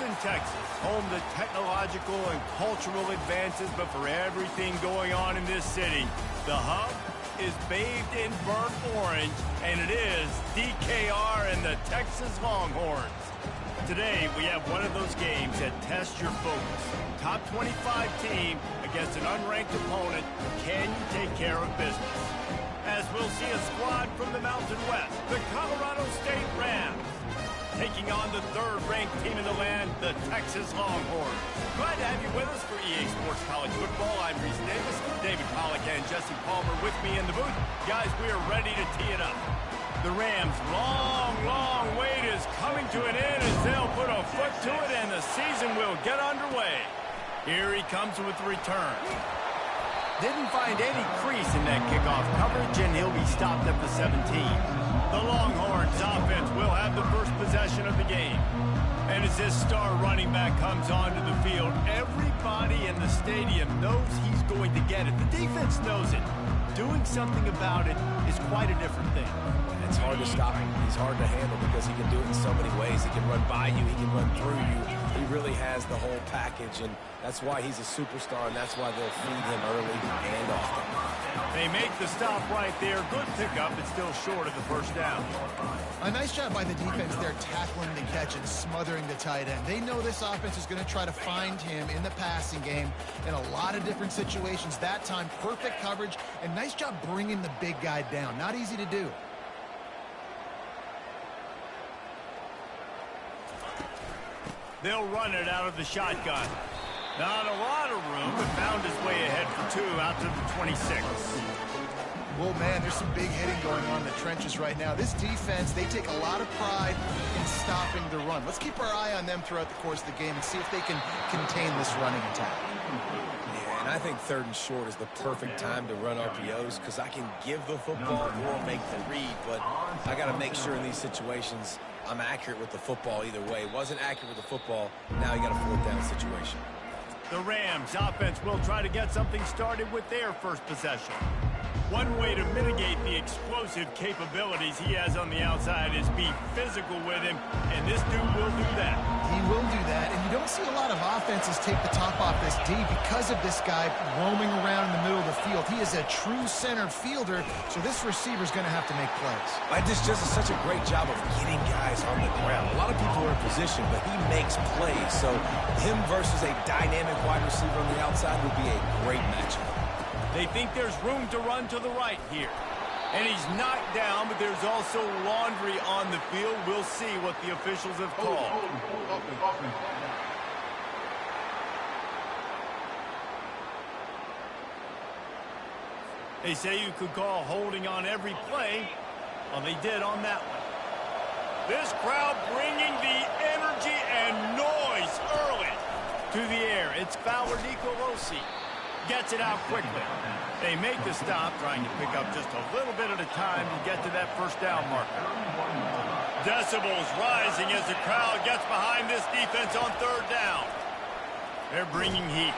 Houston, Texas, home to technological and cultural advances, but for everything going on in this city, the hub is bathed in burnt orange, and it is DKR and the Texas Longhorns. Today, we have one of those games that tests your focus. Top 25 team against an unranked opponent. Can you take care of business? As we'll see a squad from the Mountain West, the Colorado State Rams, taking on the third-ranked team in the land, the Texas Longhorns. Glad to have you with us for EA Sports College Football. I'm Reese Davis, David Pollack, and Jesse Palmer with me in the booth. Guys, we are ready to tee it up. The Rams' long wait is coming to an end as they'll put a foot to it, and the season will get underway. Here he comes with the return. Didn't find any crease in that kickoff coverage, and he'll be stopped at the 17. The Longhorns offense will have the first possession of the game. And as this star running back comes onto the field, everybody in the stadium knows he's going to get it. The defense knows it. Doing something about it is quite a different thing. It's hard to stop him. He's hard to handle because he can do it in so many ways. He can run by you. He can run through you. He really has the whole package, and that's why he's a superstar, and that's why they'll feed him early and often. They make the stop right there. Good pickup, but still short of the first down. A nice job by the defense there, tackling the catch and smothering the tight end. They know this offense is going to try to find him in the passing game in a lot of different situations. That time, perfect coverage, and nice job bringing the big guy down. Not easy to do. They'll run it out of the shotgun. Not a lot of room, but found his way ahead for two out to the 26. Well, man, there's some big hitting going on in the trenches right now. This defense, they take a lot of pride in stopping the run. Let's keep our eye on them throughout the course of the game and see if they can contain this running attack. Yeah, and I think third and short is the perfect time to run RPOs because I can give the football or make the read, but I got to make sure in these situations I'm accurate with the football either way. Wasn't accurate with the football. Now you got a fourth down situation. The Rams offense will try to get something started with their first possession. One way to mitigate the explosive capabilities he has on the outside is be physical with him, and this dude will do that. He will do that, and you don't see a lot of offenses take the top off this D because of this guy roaming around in the middle of the field. He is a true center fielder, so this receiver's going to have to make plays. This just is such a great job of getting guys on the ground. A lot of people are in position, but he makes plays, so him versus a dynamic wide receiver on the outside would be a great matchup. They think there's room to run to the right here. And he's knocked down, but there's also laundry on the field. We'll see what the officials have called. They say you could call holding on every play. Well, they did on that one. This crowd bringing the energy and noise early to the air. It's Fowler Nicolosi. Gets it out quickly. They make the stop, trying to pick up just a little bit at a time to get to that first down marker. Decibels rising as the crowd gets behind this defense on third down. They're bringing heat.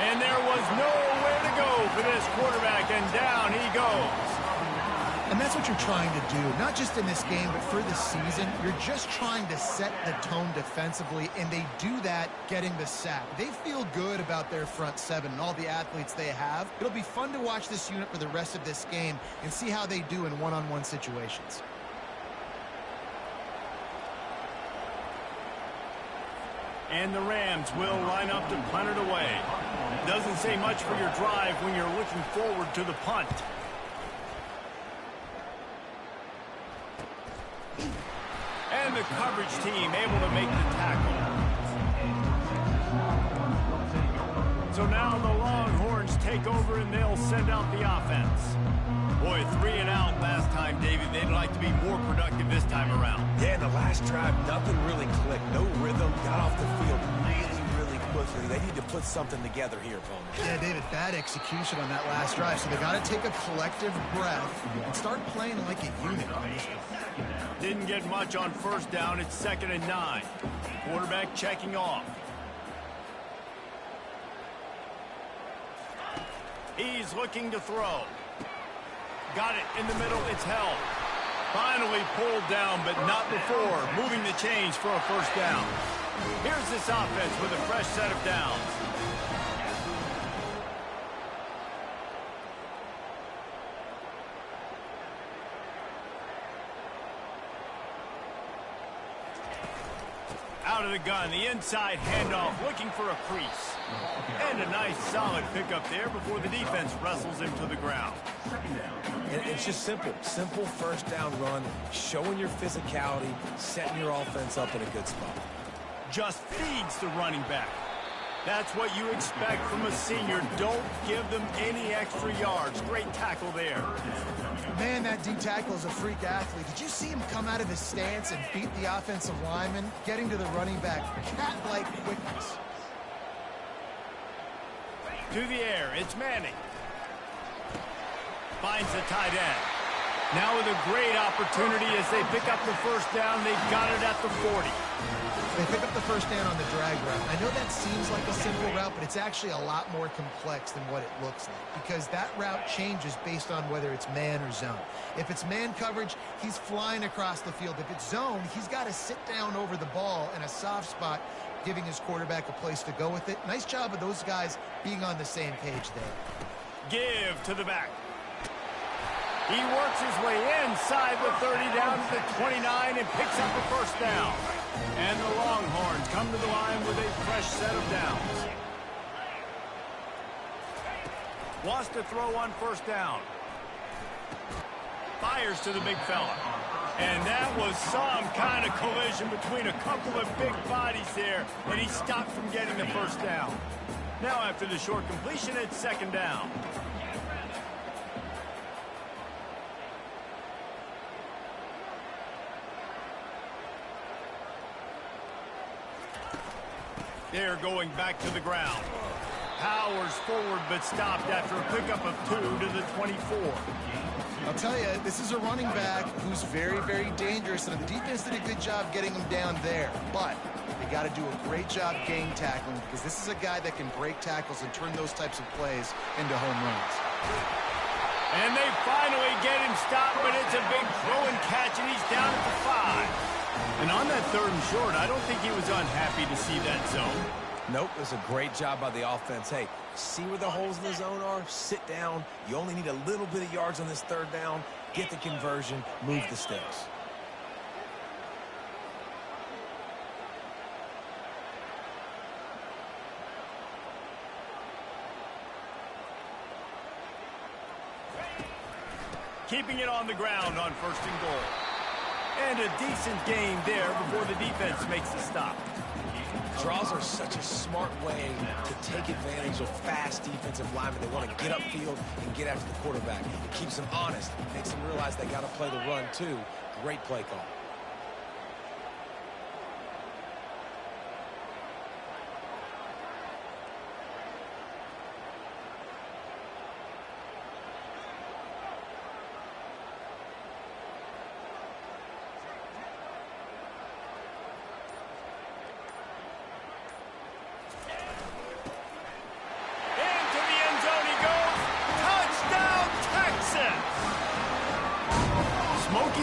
And there was nowhere to go for this quarterback, and down he goes. And that's what you're trying to do, not just in this game, but for the season. You're just trying to set the tone defensively, and they do that getting the sack. They feel good about their front seven and all the athletes they have. It'll be fun to watch this unit for the rest of this game and see how they do in one-on-one situations. And the Rams will line up to punt it away. Doesn't say much for your drive when you're looking forward to the punt. And the coverage team able to make the tackle. So now the Longhorns take over and they'll send out the offense. Boy, 3 and out last time, David. They'd like to be more productive this time around. Yeah, in the last drive, nothing really clicked. No rhythm. Got off the field really quickly. They need to put something together here, opponent. Yeah, David, bad execution on that last drive. So they got to take a collective breath and start playing like a unit on this one. Didn't get much on first down. It's 2nd and 9. Quarterback checking off. He's looking to throw. Got it in the middle. It's held. Finally pulled down, but not before. Moving the chains for a first down. Here's this offense with a fresh set of downs. Out of the gun, the inside handoff, looking for a crease. And a nice solid pickup there before the defense wrestles him to the ground. And it's just simple. Simple first down run, showing your physicality, setting your offense up in a good spot. Just feeds the running back. That's what you expect from a senior. Don't give them any extra yards. Great tackle there. Man, that D tackle is a freak athlete. Did you see him come out of his stance and beat the offensive lineman, getting to the running back? Cat-like quickness. To the air, it's Manning. Finds the tight end. Now with a great opportunity as they pick up the first down. They've got it at the 40. They pick up the first down on the drag route. I know that seems like a simple route, but it's actually a lot more complex than what it looks like because that route changes based on whether it's man or zone. If it's man coverage, he's flying across the field. If it's zone, he's got to sit down over the ball in a soft spot, giving his quarterback a place to go with it. Nice job of those guys being on the same page there. Give to the back. He works his way inside the 30 down to the 29 and picks up the first down. And the Longhorns come to the line with a fresh set of downs. Wants to throw on first down. Fires to the big fella. And that was some kind of collision between a couple of big bodies there, and he stopped from getting the first down. Now after the short completion, it's second down. They're going back to the ground. Powers forward, but stopped after a pickup of 2 to the 24. I'll tell you, this is a running back who's very, very dangerous, and the defense did a good job getting him down there. But they got to do a great job game tackling because this is a guy that can break tackles and turn those types of plays into home runs. And they finally get him stopped, but it's a big throw and catch, and he's down at the 5. And on that third and short, I don't think he was unhappy to see that zone. Nope, it was a great job by the offense. Hey, see where the holes in the zone are? Sit down. You only need a little bit of yards on this third down. Get the conversion. Move the sticks. Keeping it on the ground on first and goal. And a decent gain there before the defense makes the stop. Draws are such a smart way to take advantage of fast defensive linemen. They want to get upfield and get after the quarterback. It keeps them honest. Makes them realize they got to play the run, too. Great play call.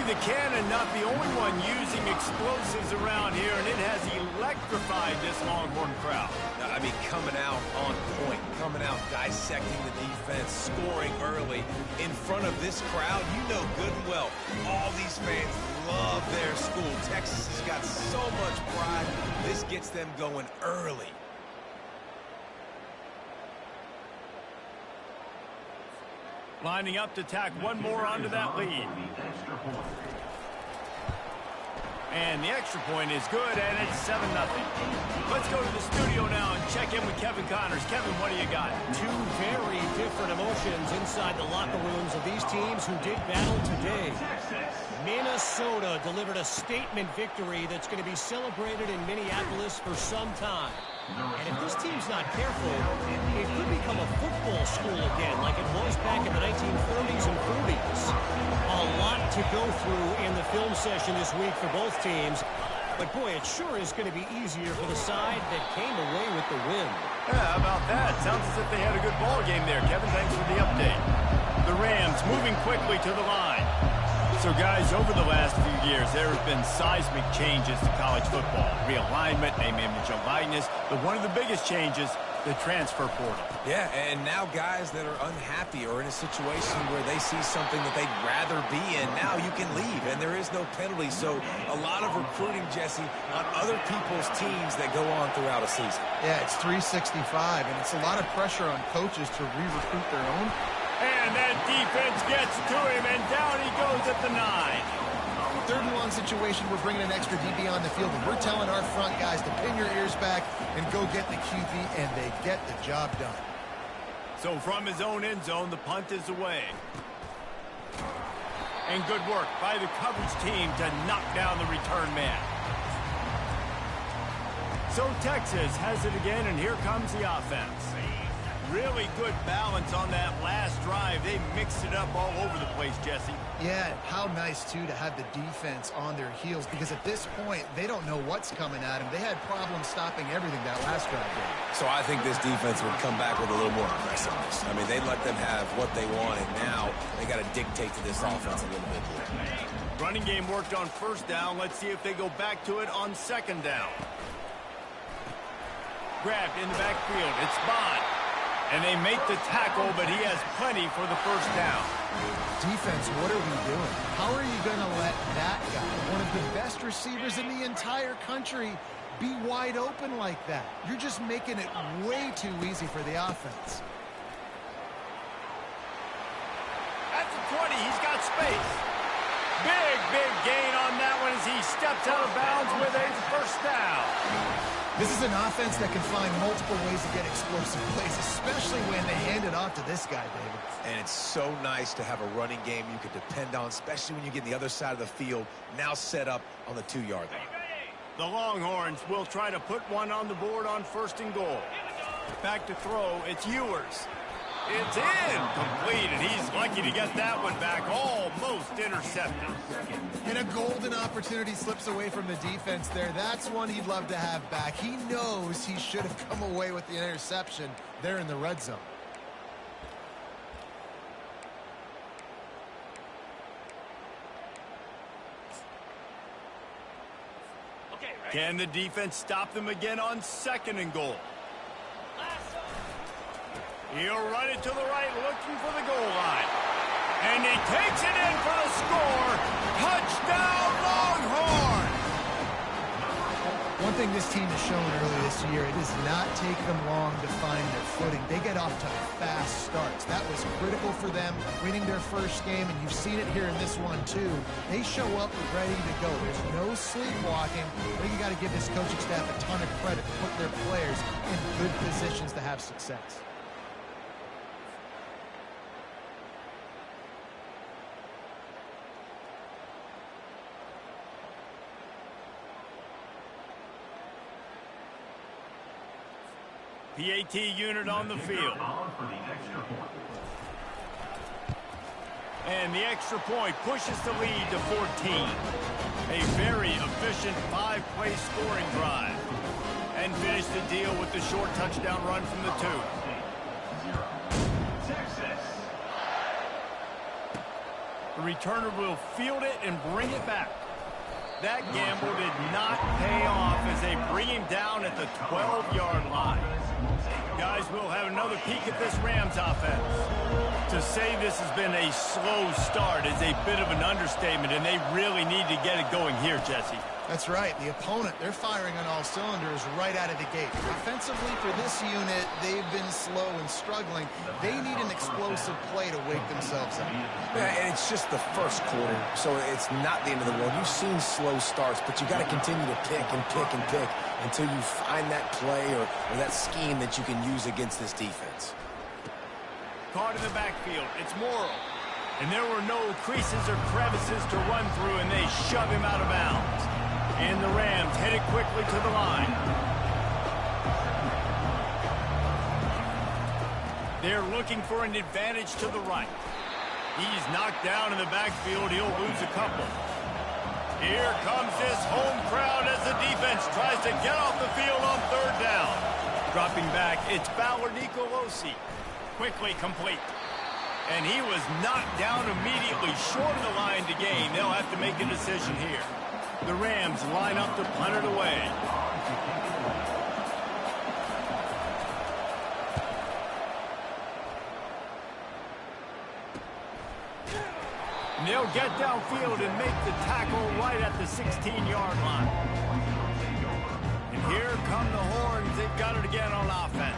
The Cannon not the only one using explosives around here, and it has electrified this Longhorn crowd. I mean, coming out on point, coming out dissecting the defense, scoring early in front of this crowd. You know good and well, all these fans love their school. Texas has got so much pride. This gets them going early. Lining up to tack one more onto that lead. And the extra point is good, and it's 7-0. Let's go to the studio now and check in with Kevin Connors. Kevin, what do you got? Two very different emotions inside the locker rooms of these teams who did battle today. Minnesota delivered a statement victory that's going to be celebrated in Minneapolis for some time. And if this team's not careful, it could become a football school again like it was back in the 1930s and 40s. A lot to go through in the film session this week for both teams. But, boy, it sure is going to be easier for the side that came away with the win. Yeah, how about that? Sounds as if they had a good ball game there. Kevin, thanks for the update. The Rams moving quickly to the line. So, guys, over the last few years, there have been seismic changes to college football. Realignment, name, image, and likeness. But one of the biggest changes, the transfer portal. Yeah, and now guys that are unhappy or in a situation where they see something that they'd rather be in, now you can leave, and there is no penalty. So a lot of recruiting, Jesse, on other people's teams that go on throughout a season. Yeah, it's 365, and it's a lot of pressure on coaches to re-recruit their own. And that defense gets to him, and down he goes at the 9. Third and long situation, we're bringing an extra DB on the field, and we're telling our front guys to pin your ears back and go get the QB, and they get the job done. So from his own end zone, the punt is away. And good work by the coverage team to knock down the return man. So Texas has it again, and here comes the offense. Really good balance on that last drive. They mixed it up all over the place, Jesse. Yeah, how nice, too, to have the defense on their heels, because at this point, they don't know what's coming at them. They had problems stopping everything that last drive did. So I think this defense would come back with a little more aggressiveness. I mean, they let them have what they want, and now they got to dictate to this offense a little bit more. Running game worked on first down. Let's see if they go back to it on second down. Grabbed in the backfield. It's Bond. And they make the tackle, but he has plenty for the first down. Defense, what are we doing? How are you going to let that guy, one of the best receivers in the entire country, be wide open like that? You're just making it way too easy for the offense. At the 20, he's got space. Big gain on that one as he steps out of bounds with a first down. This is an offense that can find multiple ways to get explosive plays, especially when they hand it off to this guy, David. And it's so nice to have a running game you can depend on, especially when you get the other side of the field, now set up on the 2-yard line. The Longhorns will try to put one on the board on first and goal. Back to throw, it's Ewers. It's incomplete, and he's lucky to get that one back, almost intercepted. And a golden opportunity slips away from the defense there. That's one he'd love to have back. He knows he should have come away with the interception there in the red zone. Can the defense stop them again on second and goal? He'll run it to the right, looking for the goal line. And he takes it in for the score. Touchdown, Longhorns! One thing this team has shown early this year, it does not take them long to find their footing. They get off to fast starts. That was critical for them, winning their first game, and you've seen it here in this one, too. They show up ready to go. There's no sleepwalking. I think you got to give this coaching staff a ton of credit to put their players in good positions to have success. PAT unit on the field. And the extra point pushes the lead to 14. A very efficient 5-play scoring drive. And finish the deal with the short touchdown run from the 2. The returner will field it and bring it back. That gamble did not pay off as they bring him down at the 12-yard line. Guys, we'll have another peek at this Rams offense. To say this has been a slow start is a bit of an understatement, and they really need to get it going here, Jesse. That's right. The opponent, they're firing on all cylinders right out of the gate. Offensively, for this unit, they've been slow and struggling. They need an explosive play to wake themselves up. Yeah, and it's just the first quarter, so it's not the end of the world. You've seen slow starts, but you got to continue to pick and pick and pick until you find that play or that scheme that you can use against this defense. Caught in the backfield. It's Morrow. And there were no creases or crevices to run through, and they shove him out of bounds. And the Rams headed quickly to the line. They're looking for an advantage to the right. He's knocked down in the backfield. He'll lose a couple. Here comes this home crowd as the defense tries to get off the field on third down. Dropping back, it's Bauer Nicolosi. Quickly complete. And he was knocked down immediately short of the line to gain. They'll have to make a decision here. The Rams line up to punt it away. And they'll get downfield and make the tackle right at the 16-yard line. And here come the Horns. They've got it again on offense.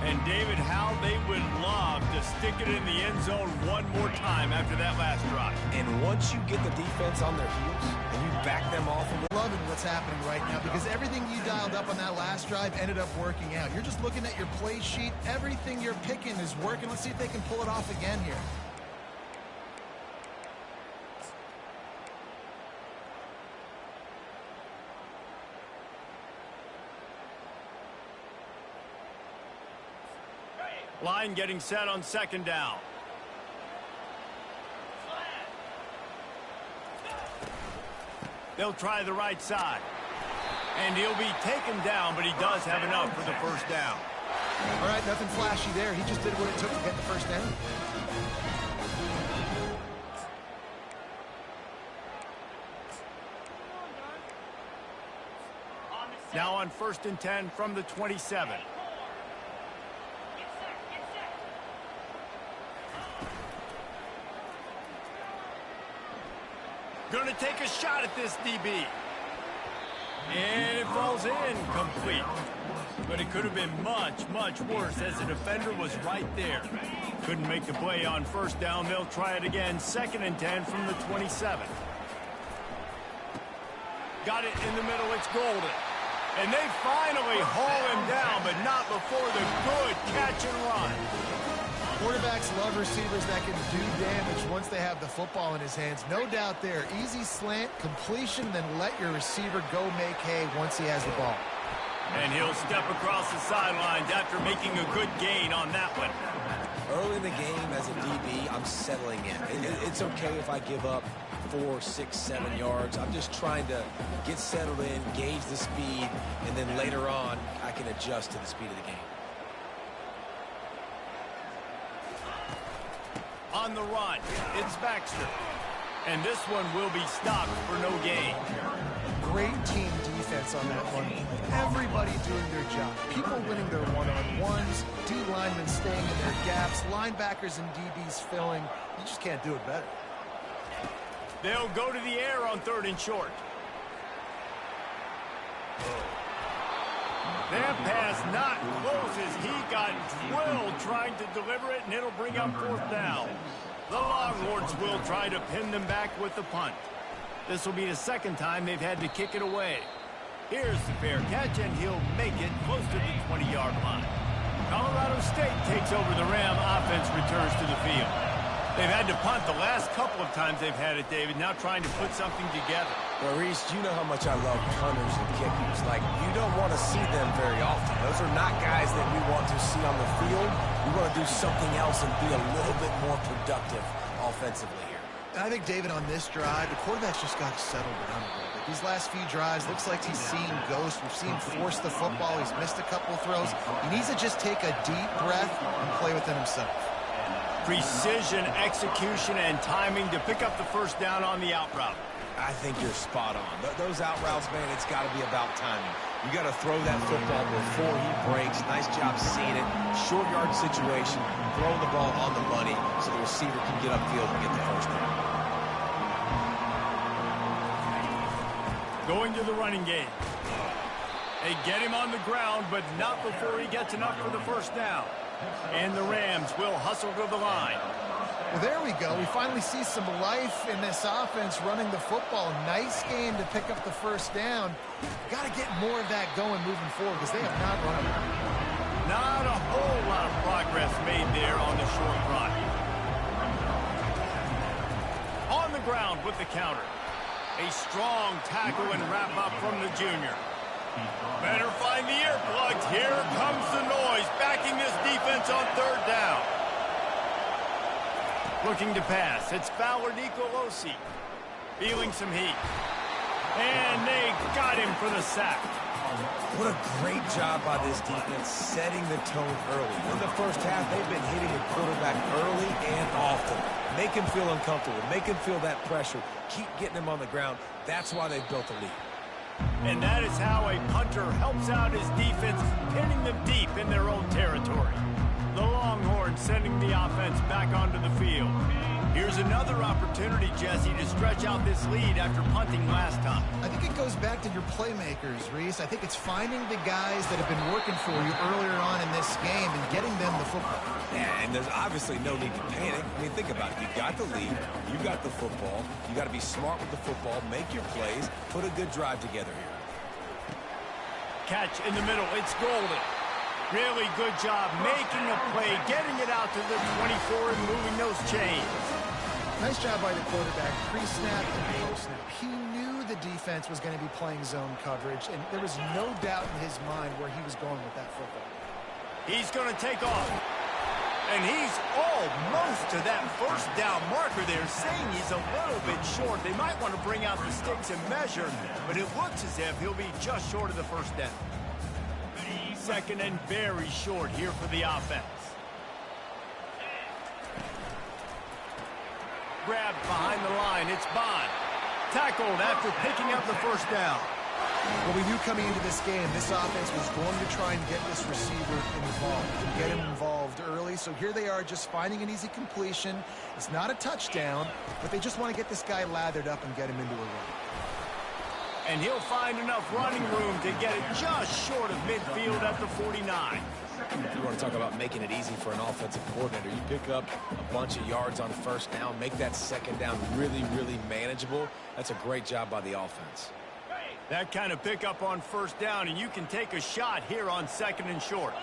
And David, how they would love to stick it in the end zone one more time after that last drive. And once you get the defense on their heels and you back them off, Loving what's happening right now because everything you dialed up on that last drive ended up working out. You're just looking at your play sheet. Everything you're picking is working. Let's see if they can pull it off again here. Line getting set on second down. They'll try the right side. And he'll be taken down, but he does have enough for the first down. All right, nothing flashy there. He just did what it took to get the first down. Now on 1st and 10 from the 27. Going to take a shot at this DB. And it falls in complete. But it could have been much, much worse as the defender was right there. Couldn't make the play on first down. They'll try it again. 2nd and 10 from the 27. Got it in the middle. It's Golden. And they finally haul him down, but not before the good catch and run. Quarterbacks love receivers that can do damage once they have the football in his hands. No doubt there. Easy slant, completion, then let your receiver go make hay once he has the ball. And he'll step across the sidelines after making a good gain on that one. early in the game as a DB, I'm settling in. It's okay if I give up 4, 6, 7 yards. I'm just trying to get settled in, gauge the speed, and then later on, I can adjust to the speed of the game. On the run, it's Baxter. And this one will be stopped for no gain. Great team defense on that one. Everybody doing their job. People winning their one-on-ones, D linemen staying in their gaps, linebackers and DBs filling. You just can't do it better. They'll go to the air on 3rd and short. That pass not close as he got drilled trying to deliver it, and it'll bring up 4th down. The Longhorns will try to pin them back with the punt. This will be the 2nd time they've had to kick it away. Here's the fair catch, and he'll make it close to the 20-yard line. Colorado State takes over the Ram. Offense returns to the field. They've had to punt the last couple of times they've had it, David, now trying to put something together. Well, Reese, you know how much I love punters and kickers. Like, you don't want to see them very often. Those are not guys that we want to see on the field. We want to do something else and be a little bit more productive offensively here. And I think, David, on this drive, the quarterback's just got to settle down a little bit. These last few drives, looks like he's seeing ghosts. We've seen him force the football. He's missed a couple of throws. He needs to just take a deep breath and play within himself. Precision, execution, and timing to pick up the 1st down on the out route. I think you're spot on. Those out routes, man, it's got to be about timing. You got to throw that football before he breaks. Nice job seeing it. Short yard situation, throwing the ball on the money so the receiver can get upfield and get the 1st down. Going to the running game. They get him on the ground, but not before he gets enough for the 1st down. And the Rams will hustle to the line. Well, there we go. We finally see some life in this offense running the football. Nice game to pick up the 1st down. Got to get more of that going moving forward because they have not run it. Not a whole lot of progress made there on the short run. On the ground with the counter. A strong tackle and wrap up from the junior. Better find the earplugs. Here comes the noise, backing this defense on 3rd down. Looking to pass. It's Fowler Nicolosi. Feeling some heat. And they got him for the sack. What a great job by this defense setting the tone early. In the first half, they've been hitting the quarterback early and often. Make him feel uncomfortable. Make him feel that pressure. Keep getting him on the ground. That's why they've built a lead. And that is how a punter helps out his defense, pinning them deep in their own territory. The Longhorns sending the offense back onto the field. Here's another opportunity, Jesse, to stretch out this lead after punting last time. I think it goes back to your playmakers, Reese. I think it's finding the guys that have been working for you earlier on in this game and getting them the football. Yeah, and there's obviously no need to panic. I mean, think about it. You got the lead. You got the football. You got to be smart with the football. Make your plays. Put a good drive together here. Catch in the middle. It's golden. Really good job making a play, getting it out to the 24 and moving those chains. Nice job by the quarterback, pre-snap and post-snap. He knew the defense was going to be playing zone coverage, and there was no doubt in his mind where he was going with that football. He's going to take off. And he's almost to that first down marker there, saying he's a little bit short. They might want to bring out the sticks and measure, but it looks as if he'll be just short of the first down. Second and very short here for the offense. Grabbed behind the line. It's Bond. Tackled after picking up the first down. Well, we knew coming into this game, this offense was going to try and get this receiver involved and get him involved early. So here they are just finding an easy completion. It's not a touchdown, but they just want to get this guy lathered up and get him into a run. And he'll find enough running room to get it just short of midfield at the 49. You want to talk about making it easy for an offensive coordinator. You pick up a bunch of yards on first down, make that second down really, really manageable. That's a great job by the offense. That kind of pickup on first down, and you can take a shot here on second and short.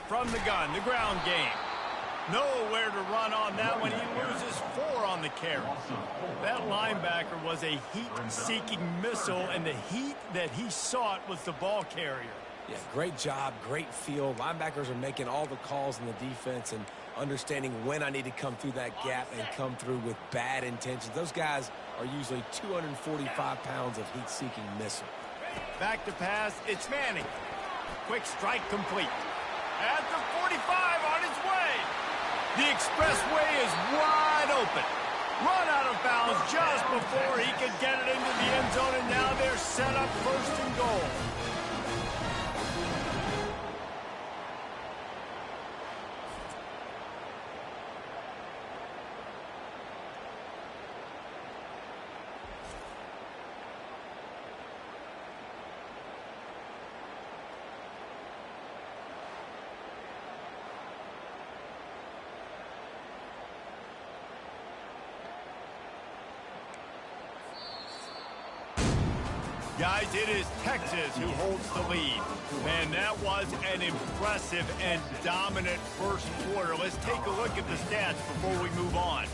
From the gun, the ground game. Nowhere to run on that one. He loses 4 on the carry. That linebacker was a heat-seeking missile, and the heat that he sought was the ball carrier. Yeah, great job, great feel. Linebackers are making all the calls in the defense and understanding when I need to come through that gap and come through with bad intentions. Those guys are usually 245 pounds of heat-seeking missile. Back to pass, it's Manning. Quick strike complete. At the 45 on his way. The expressway is wide open. Run out of bounds just before he could get it into the end zone, and now they're set up first and goal. Guys, it is Texas who holds the lead. Man, that was an impressive and dominant first quarter. Let's take a look at the stats before we move on.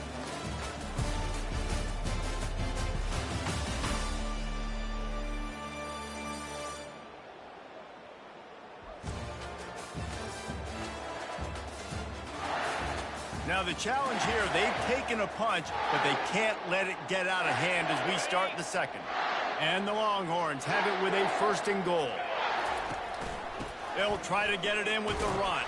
Now the challenge here, they've taken a punch, but they can't let it get out of hand as we start the second. And the Longhorns have it with a first and goal. They'll try to get it in with the run.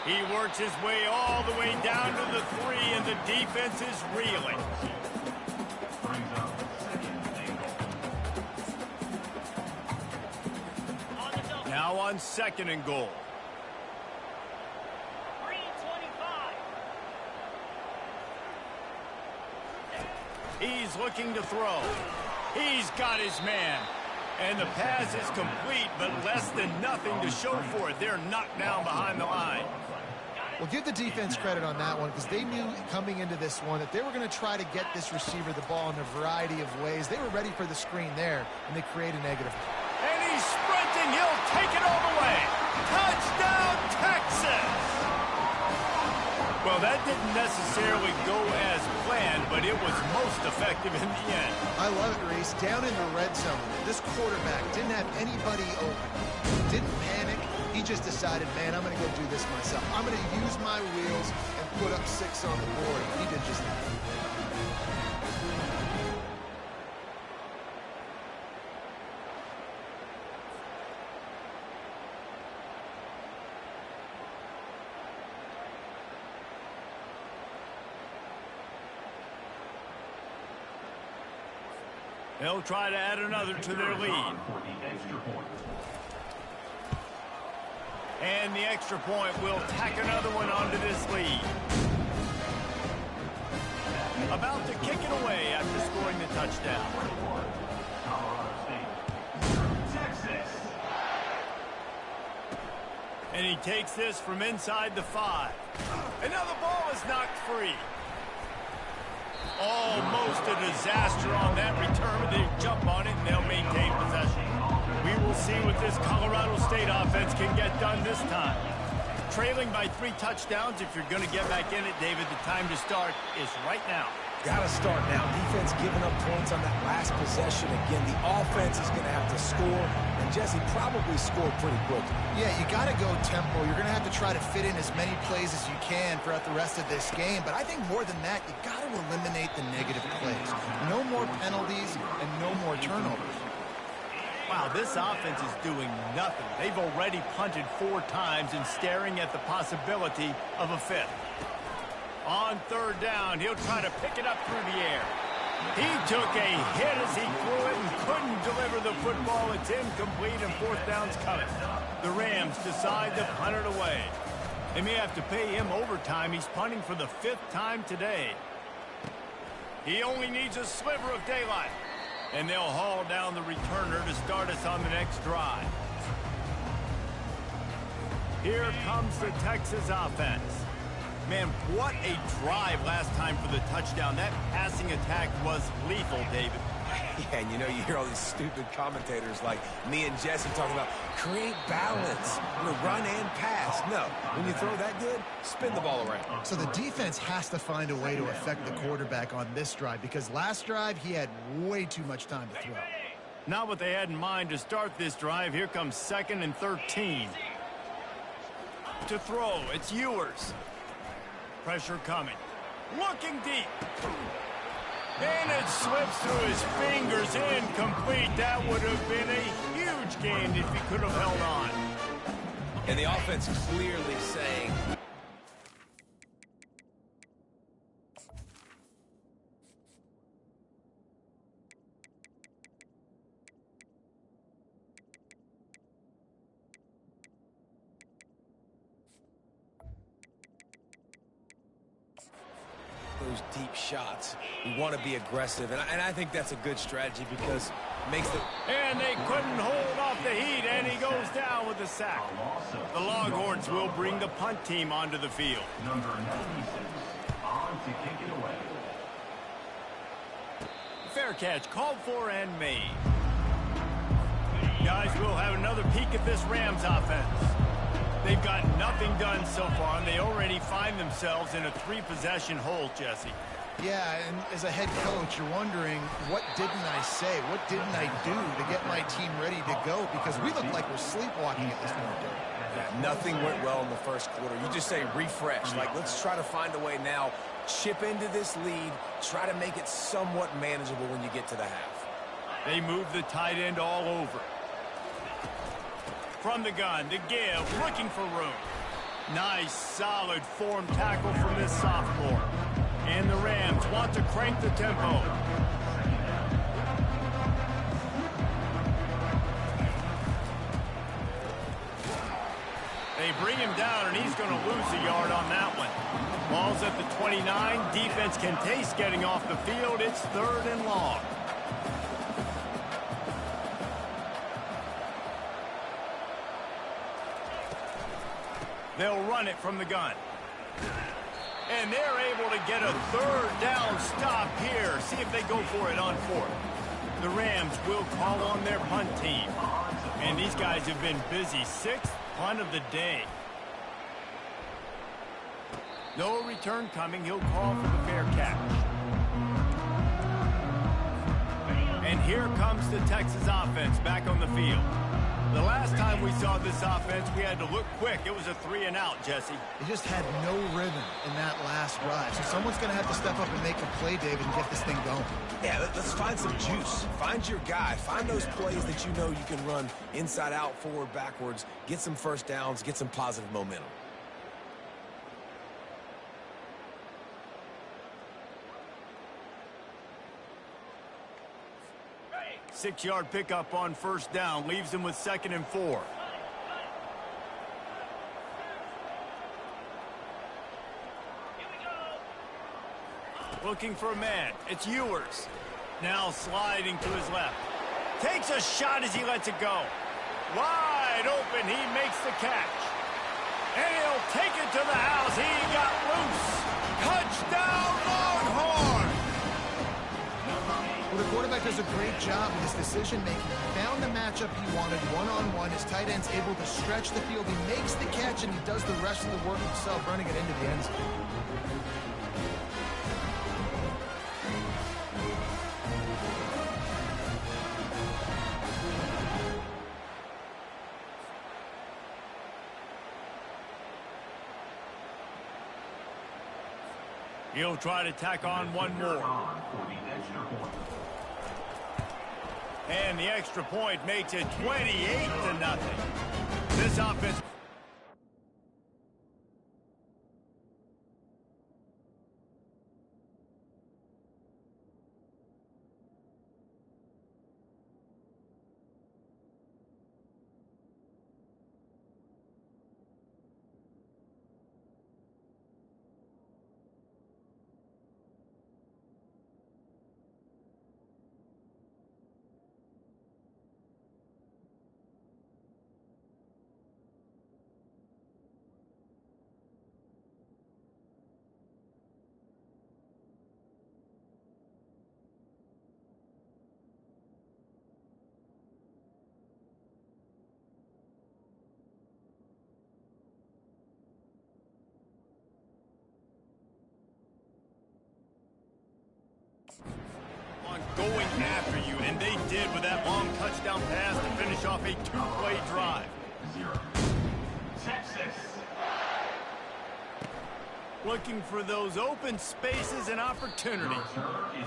He works his way all the way down to the 3, and the defense is reeling. Now on second and goal. He's looking to throw. He's got his man. And the pass is complete, but less than nothing to show for it. They're knocked down behind the line. Well, give the defense credit on that one because they knew coming into this one that they were going to try to get this receiver the ball in a variety of ways. They were ready for the screen there, and they create a negative. And he's sprinting. He'll take it all the way. Touchdown, Texas! Well, that didn't necessarily go as planned, but it was most effective in the end. I love it, Reese. Down in the red zone, this quarterback didn't have anybody open. Didn't panic. He He just decided, man, I'm going to go do this myself. I'm going to use my wheels and put up 6 on the board. He did just that. They'll try to add another to their lead. And the extra point will tack another one onto this lead. About to kick it away after scoring the touchdown. And he takes this from inside the 5. Another ball is knocked free. Almost a disaster on that return, but they jump on it and they'll maintain possession. We will see what this Colorado State offense can get done this time. Trailing by 3 touchdowns, if you're going to get back in it, David, the time to start is right now. Got to start now. Defense giving up points on that last possession. Again, the offense is going to have to score, and Jesse probably scored pretty quickly. Yeah, you got to go tempo. You're going to have to try to fit in as many plays as you can throughout the rest of this game. But I think more than that, you got to eliminate the negative plays. No more penalties and no more turnovers. Wow, this offense is doing nothing. They've already punted 4 times and staring at the possibility of a 5th. On 3rd down, he'll try to pick it up through the air. He took a hit as he threw it and couldn't deliver the football. It's incomplete and 4th down's coming. The Rams decide to punt it away. They may have to pay him overtime. He's punting for the 5th time today. He only needs a sliver of daylight. And they'll haul down the returner to start us on the next drive. Here comes the Texas offense. Man, what a drive last time for the touchdown. That passing attack was lethal, David. Yeah, and you know, you hear all these stupid commentators like me and Jesse talking about create balance, run and pass. No, when you throw that good, spin the ball around. So the defense has to find a way to affect the quarterback on this drive because last drive he had way too much time to throw. Not what they had in mind to start this drive. Here comes 2nd and 13. To throw, it's Ewers. Pressure coming. Looking deep. And it slips through his fingers. Incomplete. That would have been a huge gain if he could have held on. And the offense clearly saying... those deep shots. We want to be aggressive, and I think that's a good strategy because it makes the... And they couldn't hold off the heat, and he goes down with a sack. The Longhorns will bring the punt team onto the field. Number 96, on to kick it away. Fair catch, called for and made. Guys, we'll have another peek at this Rams offense. They've got nothing done so far, and they already find themselves in a 3-possession hole, Jesse. Yeah, and as a head coach, you're wondering, what didn't I say? What didn't I do to get my team ready to go? Because we look like we're sleepwalking at this point. Yeah, nothing went well in the first quarter. You just say refresh. Like, let's try to find a way now. Chip into this lead. Try to make it somewhat manageable when you get to the half. They move the tight end all over. From the gun, to give, looking for room. Nice, solid form tackle from this sophomore. And the Rams want to crank the tempo. They bring him down, and he's going to lose a yard on that one. Ball's at the 29. Defense can taste getting off the field. It's 3rd and long. They'll run it from the gun. And they're able to get a 3rd down stop here. See if they go for it on 4th. The Rams will call on their punt team. And these guys have been busy. 6th punt of the day. No return coming. He'll call for the fair catch. And here comes the Texas offense back on the field. The last time we saw this offense, we had to look quick. It was a 3-and-out, Jesse. They just had no rhythm in that last drive. So someone's going to have to step up and make a play, David, and get this thing going. Yeah, let's find some juice. Find your guy. Find those plays that you know you can run inside out, forward, backwards. Get some first downs. Get some positive momentum. Six-yard pickup on first down. Leaves them with 2nd and 4. Looking for a man. It's Ewers. Now sliding to his left. Takes a shot as he lets it go. Wide open. He makes the catch. And he'll take it to the house. He got loose. Touchdown, Longhorns! Well, the quarterback does a great job with his decision-making. He found the matchup he wanted one-on-one. His tight end's able to stretch the field. He makes the catch, and he does the rest of the work himself, running it into the end zone. He'll try to tack on one more. And the extra point makes it 28-0. This offense... going after you, and they did with that long touchdown pass to finish off a 2-play drive. Texas. Looking for those open spaces and opportunities.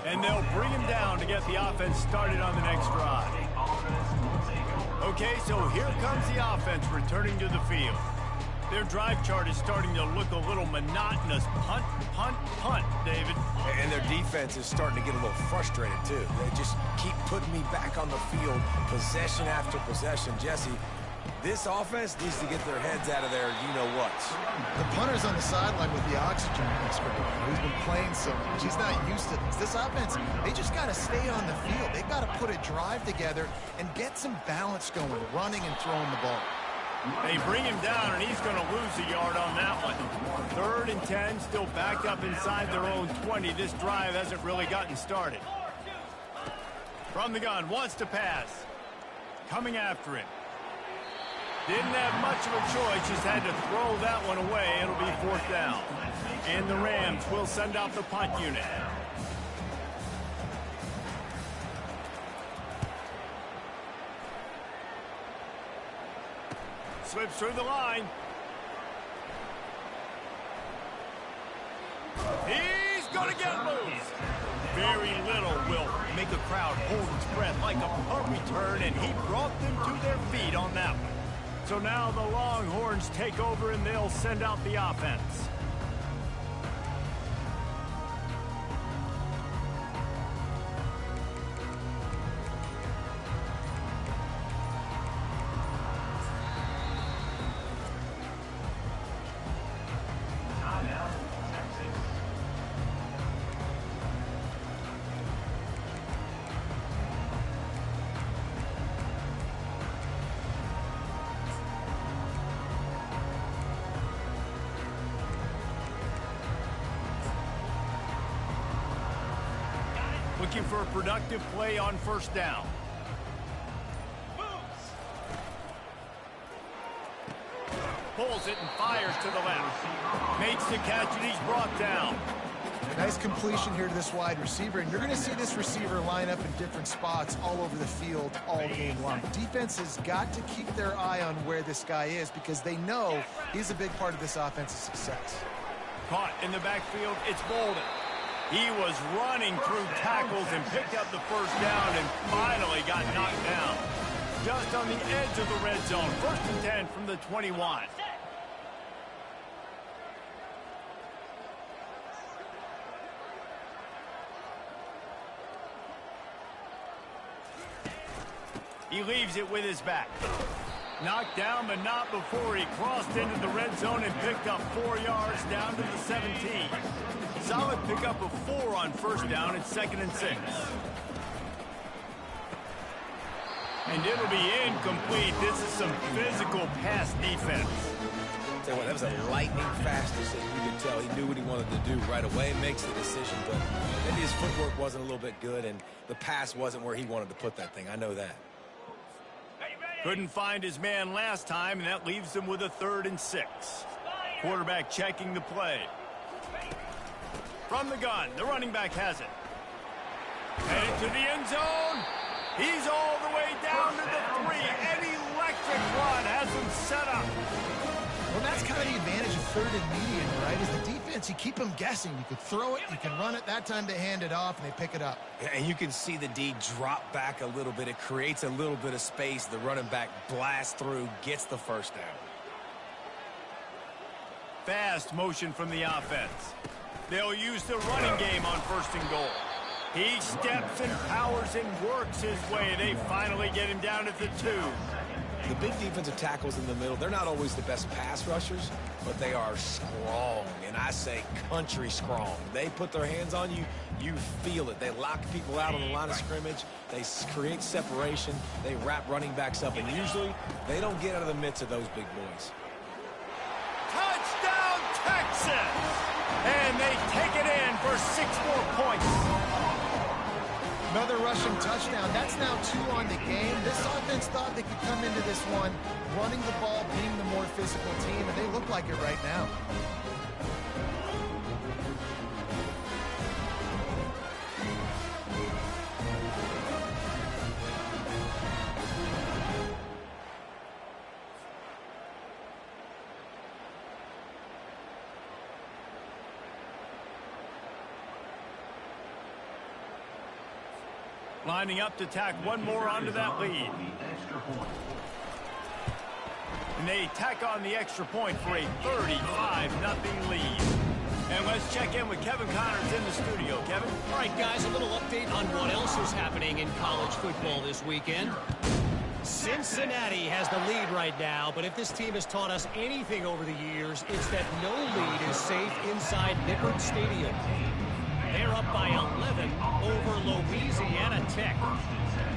And they'll bring him down to get the offense started on the next drive. Okay, so here comes the offense returning to the field. Their drive chart is starting to look a little monotonous. Punt, punt, punt, David. And their defense is starting to get a little frustrated, too. They just keep putting me back on the field, possession after possession. Jesse, this offense needs to get their heads out of there, you-know-whats. The punter's on the sideline with the oxygen mask, who's been playing so much. He's not used to this. This offense, they just got to stay on the field. They've got to put a drive together and get some balance going, running and throwing the ball. They bring him down, and he's going to lose a yard on that one. 3rd and 10, still backed up inside their own 20. This drive hasn't really gotten started. From the gun, wants to pass. Coming after him. Didn't have much of a choice, just had to throw that one away. It'll be 4th down. And the Rams will send out the punt unit. Slips through the line. He's going to get loose. Very little will make a crowd hold its breath like a punt return, and he brought them to their feet on that one. So now the Longhorns take over, and they'll send out the offense. Looking for a productive play on first down. Pulls it and fires to the left. Makes the catch, and he's brought down. Nice completion here to this wide receiver, and you're going to see this receiver line up in different spots all over the field all game long. Defense has got to keep their eye on where this guy is because they know he's a big part of this offense's success. Caught in the backfield, it's Bolden. He was running through tackles and picked up the first down and finally got knocked down. Just on the edge of the red zone. 1st and 10 from the 21. He leaves it with his back. Knocked down, but not before he crossed into the red zone and picked up 4 yards down to the 17. Solid pickup of 4 on 1st down at 2nd and 6. And it'll be incomplete. This is some physical pass defense. Tell you what, that was a lightning fast decision. You can tell he knew what he wanted to do right away, makes the decision, but maybe his footwork wasn't a little bit good and the pass wasn't where he wanted to put that thing. I know that. Couldn't find his man last time, and that leaves him with a 3rd and 6. Quarterback checking the play. From the gun, the running back has it. Headed to the end zone. He's all the way down to the 3. An electric run has him set up. Well, that's kind of the advantage of 3rd and medium, right? Is the defense, you keep them guessing. You could throw it, you can run it. That time they hand it off, and they pick it up. And you can see the D drop back a little bit. It creates a little bit of space. The running back blasts through, gets the 1st down. Fast motion from the offense. They'll use the running game on 1st and goal. He steps and powers and works his way. They finally get him down at the 2. The big defensive tackles in the middle, they're not always the best pass rushers, but they are strong, and I say country strong. They put their hands on you, you feel it. They lock people out on the line of scrimmage. They create separation. They wrap running backs up, and usually they don't get out of the midst of those big boys. Touchdown, Texas! And they take it in for 6 more points. Another rushing touchdown. That's now 2 on the game. This offense thought they could come into this one running the ball, being the more physical team, and they look like it right now. Lining up to tack one more onto that lead. And they tack on the extra point for a 35-0 lead. And let's check in with Kevin Connors in the studio. Kevin? All right, guys, a little update on what else is happening in college football this weekend. Cincinnati has the lead right now, but if this team has taught us anything over the years, it's that no lead is safe inside Nippert Stadium. They're up by 11 over Louisiana Tech.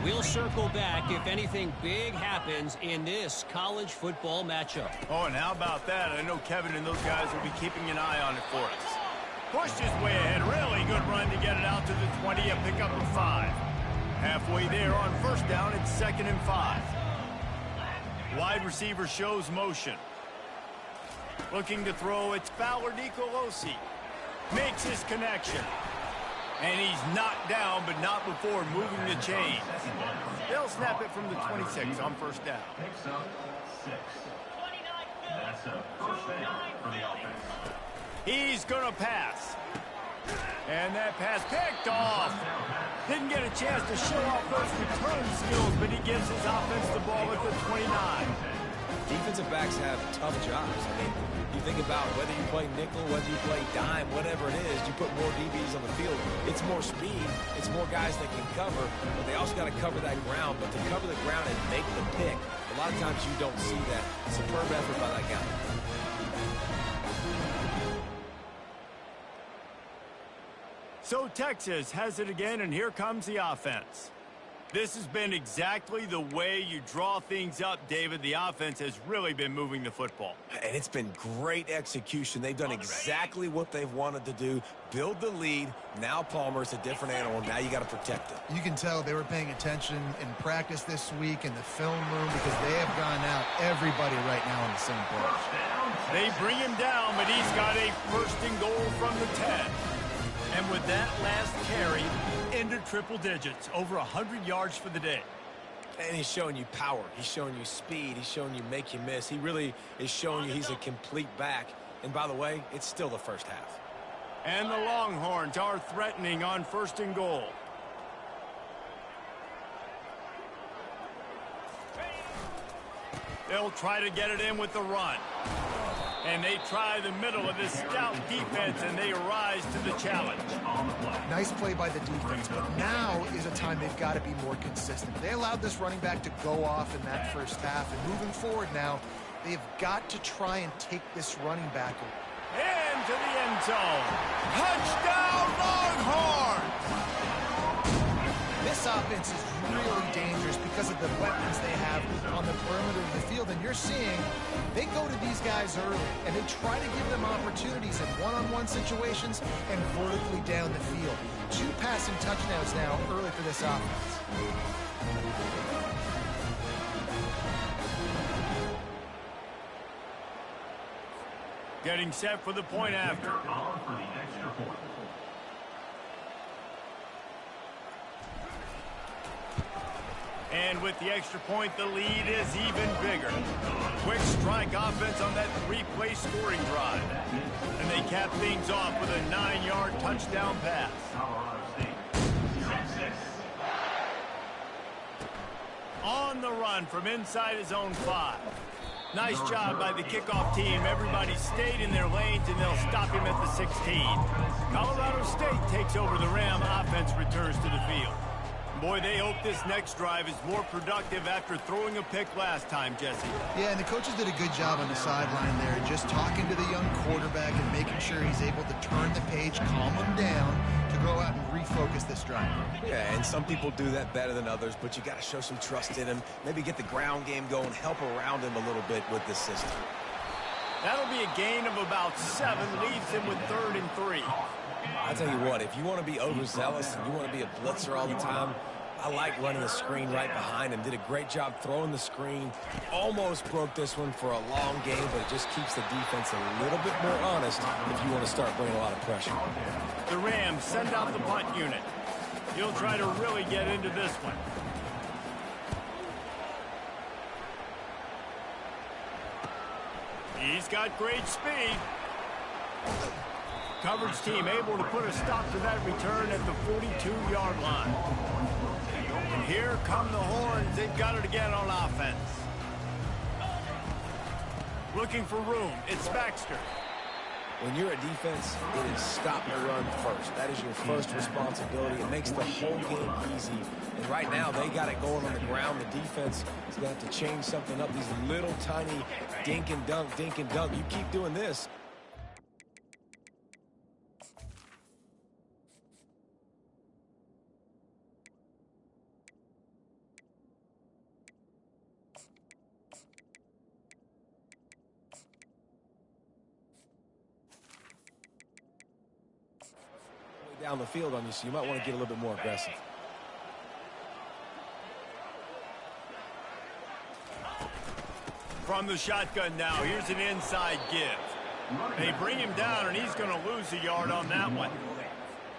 We'll circle back if anything big happens in this college football matchup. Oh, and how about that? I know Kevin and those guys will be keeping an eye on it for us. Pushed his way ahead. Really good run to get it out to the 20. A pickup of 5. Halfway there on 1st down. It's 2nd and 5. Wide receiver shows motion. Looking to throw. It's Fowler Nicolosi. Makes his connection. And he's knocked down, but not before moving the chains. They'll snap it from the 26 on 1st down. Picks up 6. That's a 1st down for the offense. He's going to pass. And that pass picked off. Didn't get a chance to show off those return skills, but he gives his offense the ball at the 29. Defensive backs have tough jobs. I mean, you think about whether you play nickel, whether you play dime, whatever it is, you put more DBs on the field. It's more speed. It's more guys that can cover, but they also got to cover that ground. But to cover the ground and make the pick, a lot of times you don't see that. Superb effort by that guy. So Texas has it again, and here comes the offense. This has been exactly the way you draw things up, David. The offense has really been moving the football. And it's been great execution. They've done exactly what they've wanted to do. Build the lead. Now Palmer's a different animal. Now you got to protect it. You can tell they were paying attention in practice this week in the film room because they have gone out everybody right now on the same page. They bring him down, but he's got a 1st and goal from the 10. And with that last carry, into triple digits, over 100 yards for the day. And he's showing you power. He's showing you speed. He's showing you make you miss. He really is showing you he's a complete back. And by the way, it's still the first half. And the Longhorns are threatening on 1st and goal. They'll try to get it in with the run. And they try the middle of this scout defense, and they rise to the challenge. Nice play by the defense, but now is a time they've got to be more consistent. They allowed this running back to go off in that first half, and moving forward now, they've got to try and take this running back into the end zone. Touchdown, Longhorns! This offense is really dangerous because of the weapons they have on the perimeter of the field, and you're seeing they go to these guys early, and they try to give them opportunities in one-on-one situations and vertically down the field. 2 passing touchdowns now early for this offense. Getting set for the point after. And with the extra point, the lead is even bigger. Quick strike offense on that 3-play scoring drive. And they cap things off with a 9-yard touchdown pass. On the run from inside his own 5. Nice job by the kickoff team. Everybody stayed in their lanes, and they'll stop him at the 16. Colorado State takes over the Ram. Offense returns to the field. Boy, they hope this next drive is more productive after throwing a pick last time, Jesse. Yeah, and the coaches did a good job on the sideline there, just talking to the young quarterback and making sure he's able to turn the page, calm him down, to go out and refocus this drive. Yeah, and some people do that better than others, but you got to show some trust in him, maybe get the ground game going, help around him a little bit with this system. That'll be a gain of about 7, leaves him with 3rd and 3. I tell you what, if you want to be overzealous and you want to be a blitzer all the time, I like running the screen right behind him. Did a great job throwing the screen. Almost broke this one for a long game, but it just keeps the defense a little bit more honest if you want to start bringing a lot of pressure. The Rams send out the punt unit. He'll try to really get into this one. He's got great speed. Coverage team able to put a stop to that return at the 42-yard line. And here come the Horns. They've got it again on offense. Looking for room. It's Baxter. When you're a defense, it is stop the run first. That is your first responsibility. It makes the whole game easy. And right now, they got it going on the ground. The defense is going to have to change something up. These little tiny dink and dunk, dink and dunk. You keep doing this. Down the field on you, so you might want to get a little bit more aggressive. From the shotgun now, here's an inside give. They bring him down, and he's going to lose a yard on that one.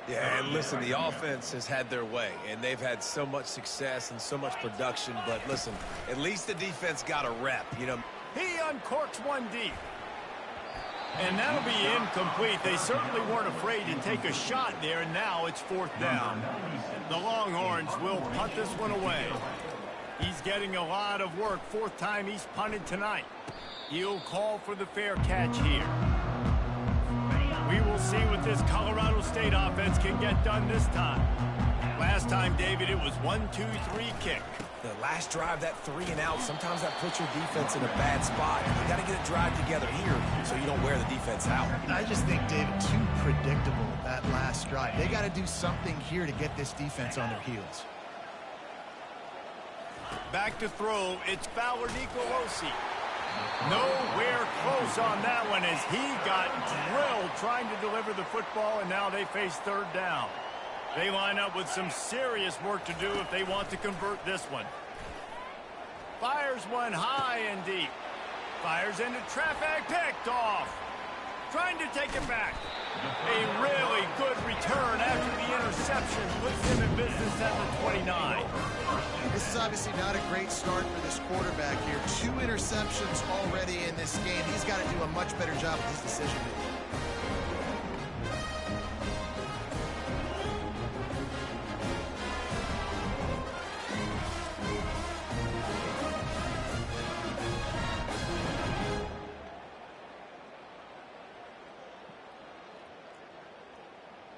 Yeah, and listen, the offense has had their way, and they've had so much success and so much production, but listen, at least the defense got a rep, you know. He uncorks one deep. And that'll be incomplete. They certainly weren't afraid to take a shot there, and now it's 4th down. The Longhorns will punt this one away. He's getting a lot of work. 4th time he's punted tonight. He'll call for the fair catch here. We will see what this Colorado State offense can get done this time. Last time, David, it was 1-2-3 kick. The last drive, that 3 and out, sometimes that puts your defense in a bad spot. You got to get a drive together here so you don't wear the defense out. I just think, David, too predictable, that last drive. They got to do something here to get this defense on their heels. Back to throw, it's Fowler Nicolosi. Nowhere close on that one as he got drilled trying to deliver the football, and now they face 3rd down. They line up with some serious work to do if they want to convert this one. Fires one high and deep. Fires into traffic, picked off. Trying to take it back. A really good return after the interception puts him in business at the 29. This is obviously not a great start for this quarterback here. 2 interceptions already in this game. He's got to do a much better job with his decision-making.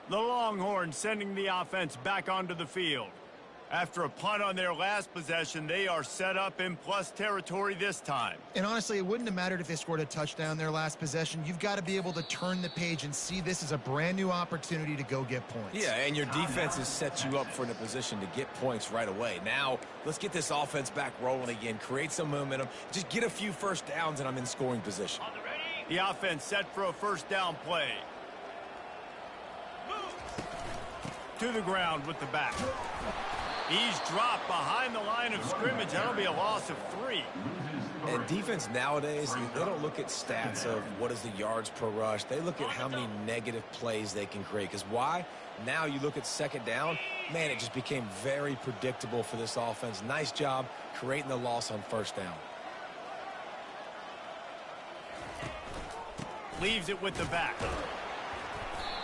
The Longhorns sending the offense back onto the field. After a punt on their last possession, they are set up in plus territory this time. And honestly, it wouldn't have mattered if they scored a touchdown their last possession. You've got to be able to turn the page and see this as a brand new opportunity to go get points. Yeah, and your defense has set you up for in a position to get points right away. Now, let's get this offense back rolling again, create some momentum, just get a few first downs, and I'm in scoring position. The offense set for a first down play. To the ground with the back. He's dropped behind the line of scrimmage. That'll be a loss of 3. And defense nowadays, they don't look at stats of what is the yards per rush. They look at how many negative plays they can create. Because why? Now you look at second down, man, it just became very predictable for this offense. Nice job creating the loss on first down. Leaves it with the back.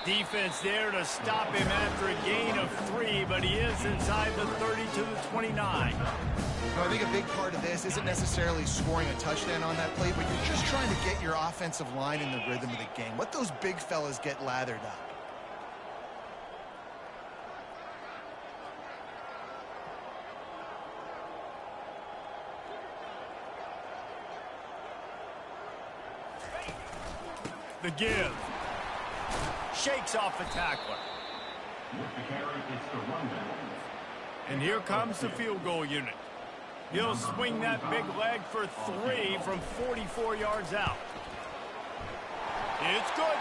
Defense there to stop him after a gain of 3, but he is inside the 30 to the 29. I think a big part of this isn't necessarily scoring a touchdown on that play, but you're just trying to get your offensive line in the rhythm of the game. Let those big fellas get lathered up. The give. Shakes off the tackler. And here comes the field goal unit. He'll swing that big leg for 3 from 44 yards out. It's good.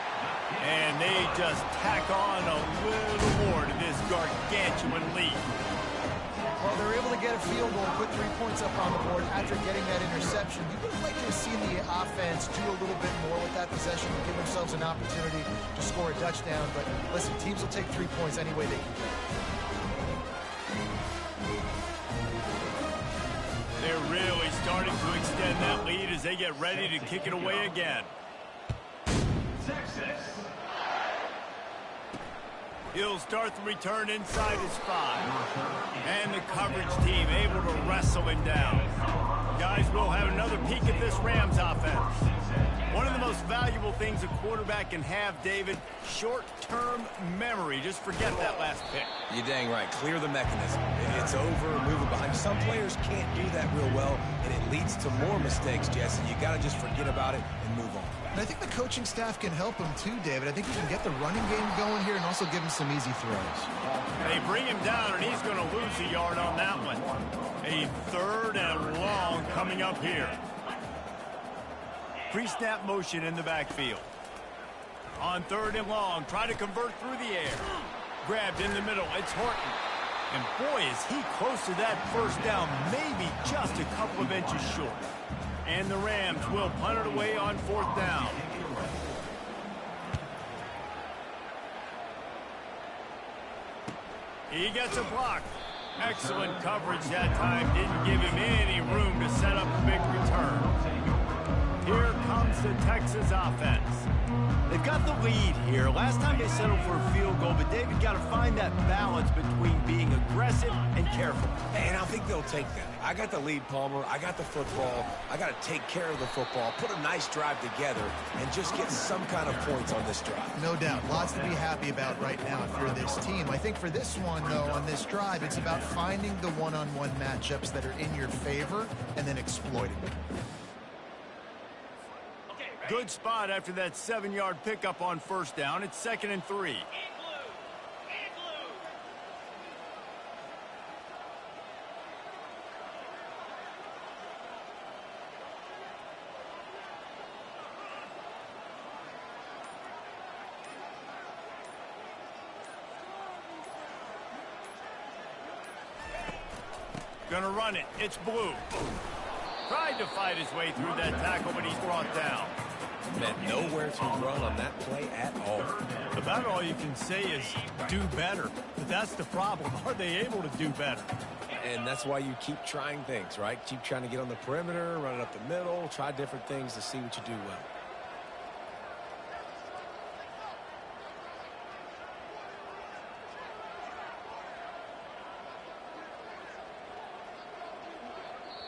And they just tack on a little more to this gargantuan lead. Well, they're able to get a field goal, put 3 points up on the board after getting that interception. You would have liked to have seen the offense do a little bit more with that possession and give themselves an opportunity to score a touchdown. But listen, teams will take 3 points any way they can get. They're really starting to extend that lead as they get ready to kick it away again. Texas. He'll start the return inside his 5. And the coverage team able to wrestle him down. Guys, we'll have another peek at this Rams offense. One of the most valuable things a quarterback can have, David, short-term memory. Just forget that last pick. You're dang right. Clear the mechanism. It's over, move it behind. Some players can't do that real well, and it leads to more mistakes, Jesse. You got to just forget about it and move on. And I think the coaching staff can help him too, David. I think he can get the running game going here and also give him some easy throws. They bring him down, and he's going to lose a yard on that one. A 3rd and long coming up here. Pre-snap motion in the backfield. On 3rd and long, try to convert through the air. Grabbed in the middle, it's Horton. And boy, is he close to that first down, maybe just a couple of inches short. And the Rams will punt it away on 4th down. He gets a block. Excellent coverage that time. Didn't give him any room to set up a big return. Here comes the Texas offense. They've got the lead here. Last time they settled for a field goal, but David got to find that balance between being aggressive and careful. And I think they'll take that. I got the lead, Palmer. I got the football. I got to take care of the football, put a nice drive together, and just get some kind of points on this drive. No doubt. Lots to be happy about right now for this team. I think for this one, though, on this drive, it's about finding the one-on-one matchups that are in your favor and then exploiting them. Good spot after that 7-yard pickup on first down. It's 2nd and 3. Gonna run it. It's Blue. Tried to fight his way through that tackle, but he's brought down. Meant nowhere to run on that play at all. About all you can say is do better. But that's the problem. Are they able to do better? And that's why you keep trying things, right? Keep trying to get on the perimeter, run it up the middle, try different things to see what you do well.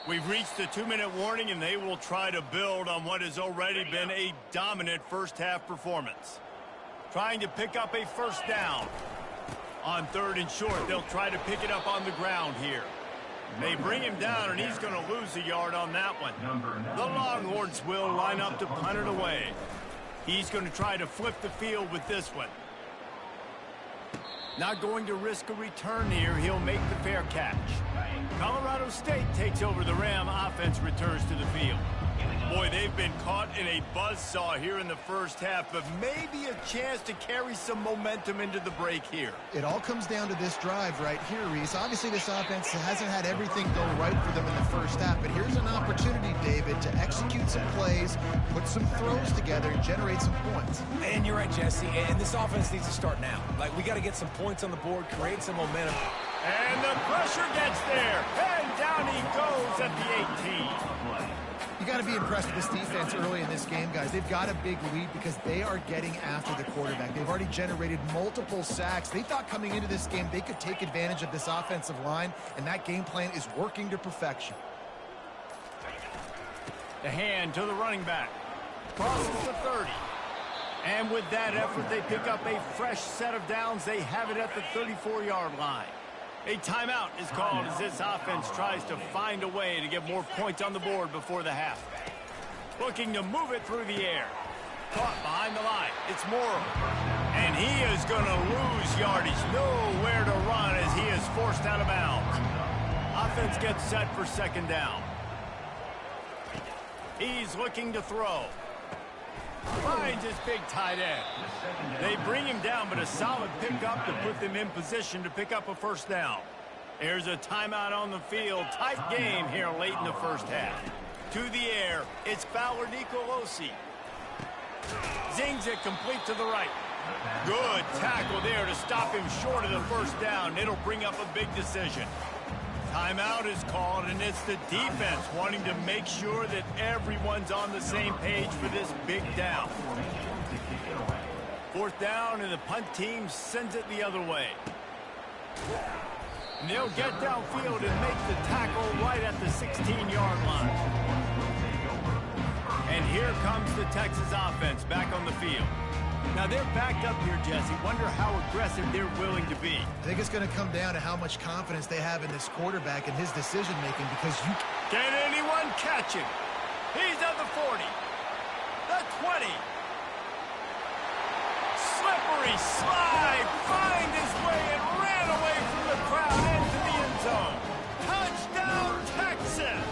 We've reached the 2-minute warning, and they will try to build on what has already been a dominant first-half performance. Trying to pick up a first down. On 3rd and short, they'll try to pick it up on the ground here. They bring him down, and he's going to lose a yard on that one. The Longhorns will line up to punt it away. He's going to try to flip the field with this one. Not going to risk a return here. He'll make the fair catch. Colorado State takes over the Ram. Offense returns to the field. Boy, they've been caught in a buzzsaw here in the first half, but maybe a chance to carry some momentum into the break here. It all comes down to this drive right here, Reese. Obviously, this offense hasn't had everything go right for them in the first half, but here's an opportunity, David, to execute some plays, put some throws together, and generate some points. And you're right, Jesse, and this offense needs to start now. Like, we got to get some points on the board, create some momentum. And the pressure gets there, and down he goes at the 18. You got to be impressed with this defense early in this game, guys. They've got a big lead because they are getting after the quarterback. They've already generated multiple sacks. They thought coming into this game they could take advantage of this offensive line, and that game plan is working to perfection. The hand to the running back. Crosses the 30. And with that effort, they pick up a fresh set of downs. They have it at the 34-yard line. A timeout is called as this offense tries to find a way to get more points on the board before the half. Looking to move it through the air. Caught behind the line. It's Morrow. And he is going to lose yardage. Nowhere to run as he is forced out of bounds. Offense gets set for 2nd down. He's looking to throw. Finds his big tight end. They bring him down, but a solid pickup to put them in position to pick up a first down. There's a timeout on the field. Tight game here late in the first half. To the air, it's Fowler Nicolosi. Zings it complete to the right. Good tackle there to stop him short of the first down. It'll bring up a big decision. Timeout is called, and it's the defense wanting to make sure that everyone's on the same page for this big down. 4th down, and the punt team sends it the other way. And they'll get downfield and make the tackle right at the 16-yard line. And here comes the Texas offense back on the field. Now, they're backed up here, Jesse. Wonder how aggressive they're willing to be. I think it's going to come down to how much confidence they have in this quarterback and his decision-making, because you... Can anyone catch him? He's at the 40. The 20. Slippery slide. Find his way and ran away from the crowd into the end zone. Touchdown, Texas.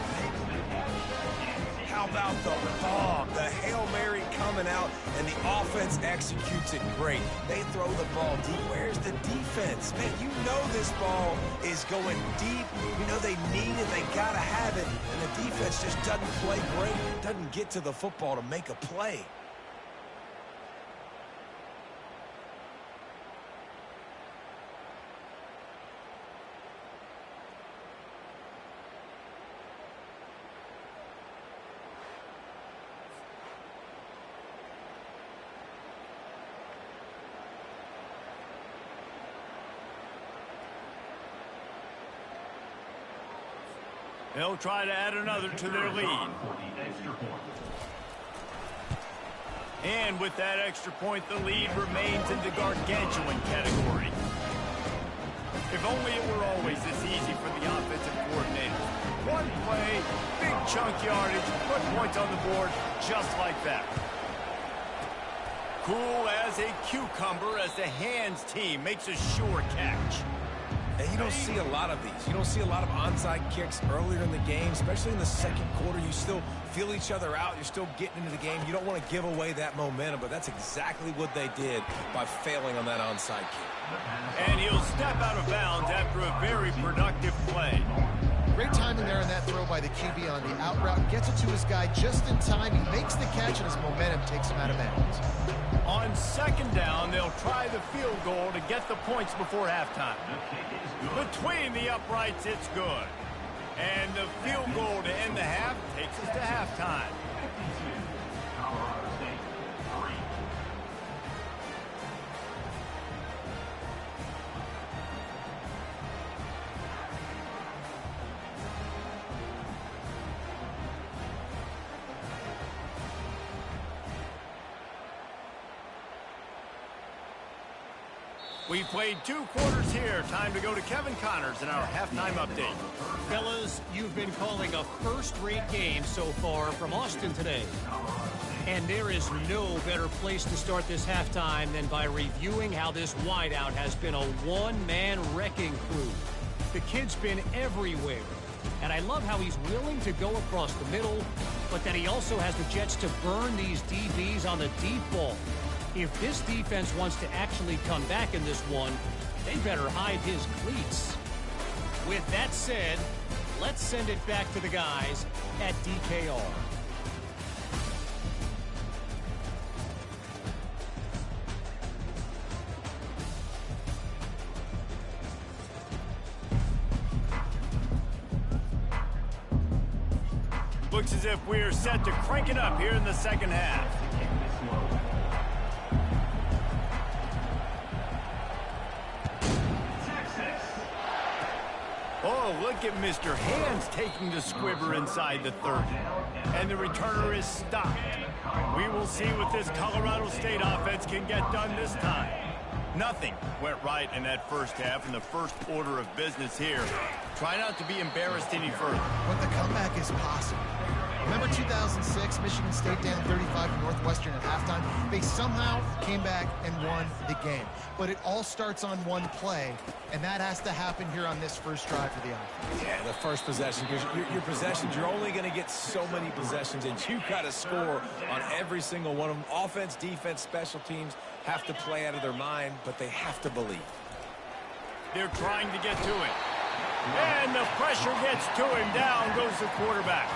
How about the bomb? The Hail Mary coming out, and the offense executes it great. They throw the ball deep. Where's the defense? Man, you know this ball is going deep. You know they need it. They got to have it. And the defense just doesn't play great. Doesn't get to the football to make a play. They'll try to add another to their lead. And with that extra point, the lead remains in the gargantuan category. If only it were always this easy for the offensive coordinator. One play, big chunk yardage, put points on the board just like that. Cool as a cucumber as the hands team makes a sure catch. And you don't see a lot of these. You don't see a lot of onside kicks earlier in the game, especially in the 2nd quarter. You still feel each other out. You're still getting into the game. You don't want to give away that momentum, but that's exactly what they did by failing on that onside kick. And he'll step out of bounds after a very productive play. Great timing there on that throw by the QB on the out route. Gets it to his guy just in time. He makes the catch, and his momentum takes him out of bounds. On second down, they'll try the field goal to get the points before halftime. Between the uprights, it's good. And the field goal to end the half takes us to halftime. We played 2 quarters here. Time to go to Kevin Connors in our halftime update. Fellas, you've been calling a first-rate game so far from Austin today. And there is no better place to start this halftime than by reviewing how this wideout has been a one-man wrecking crew. The kid's been everywhere. And I love how he's willing to go across the middle, but that he also has the jets to burn these DBs on the deep ball. If this defense wants to actually come back in this one, they better hide his cleats. With that said, let's send it back to the guys at DKR. Looks as if we're set to crank it up here in the second half. Oh, look at Mr. Hands taking the squibber inside the 30. And the returner is stopped. We will see what this Colorado State offense can get done this time. Nothing went right in that first half, and the first order of business here. Try not to be embarrassed any further. But the comeback is possible. Remember 2006, Michigan State down 35 to Northwestern at halftime? They somehow came back and won the game. But it all starts on one play, and that has to happen here on this first drive for the offense. Yeah, the first possession. Your possessions, you're only going to get so many possessions, and you've got to score on every single one of them. Offense, defense, special teams have to play out of their mind, but they have to believe. They're trying to get to it. And the pressure gets to him. Down goes the quarterback.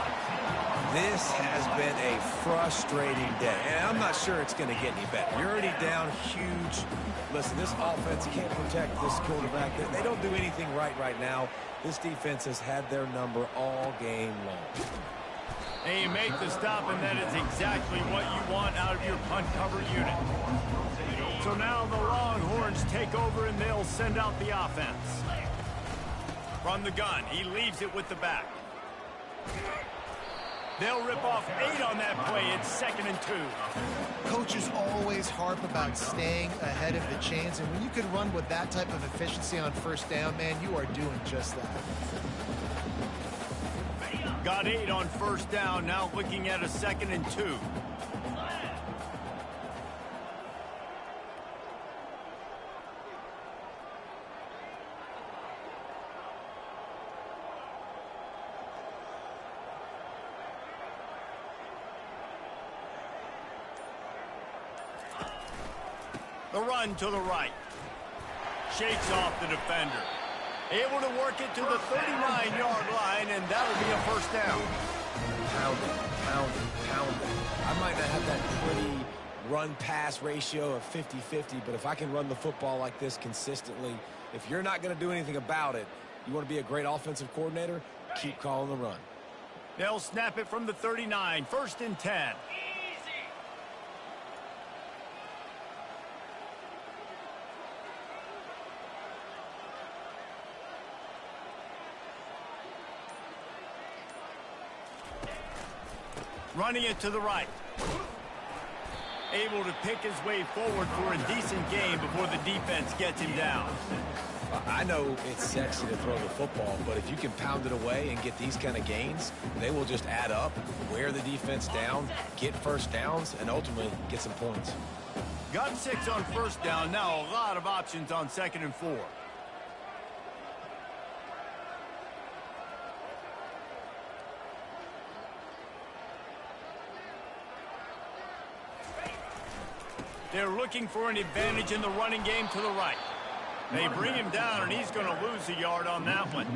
This has been a frustrating day, and I'm not sure it's going to get any better. You're already down huge. Listen, this offense can't protect this quarterback. They don't do anything right now. This defense has had their number all game long. And you make the stop, and that is exactly what you want out of your punt cover unit. So now the Longhorns take over, and they'll send out the offense. From the gun, he leaves it with the back. They'll rip off 8 on that play. It's 2nd and 2. Coaches always harp about staying ahead of the chains, and when you can run with that type of efficiency on first down, man, you are doing just that. Got 8 on first down. Now looking at a 2nd and 2. The run to the right. Shakes off the defender. Able to work it to the 39-yard line, and that'll be a first down. Pound it. I might not have that pretty run-pass ratio of 50-50, but if I can run the football like this consistently, if you're not going to do anything about it, you want to be a great offensive coordinator, keep calling the run. They'll snap it from the 39. 1st and 10. Running it to the right. Able to pick his way forward for a decent gain before the defense gets him down. I know it's sexy to throw the football, but if you can pound it away and get these kind of gains, they will just add up, wear the defense down, get first downs, and ultimately get some points. Got 6 on first down. Now a lot of options on 2nd and 4. They're looking for an advantage in the running game to the right. They bring him down, and he's going to lose a yard on that one.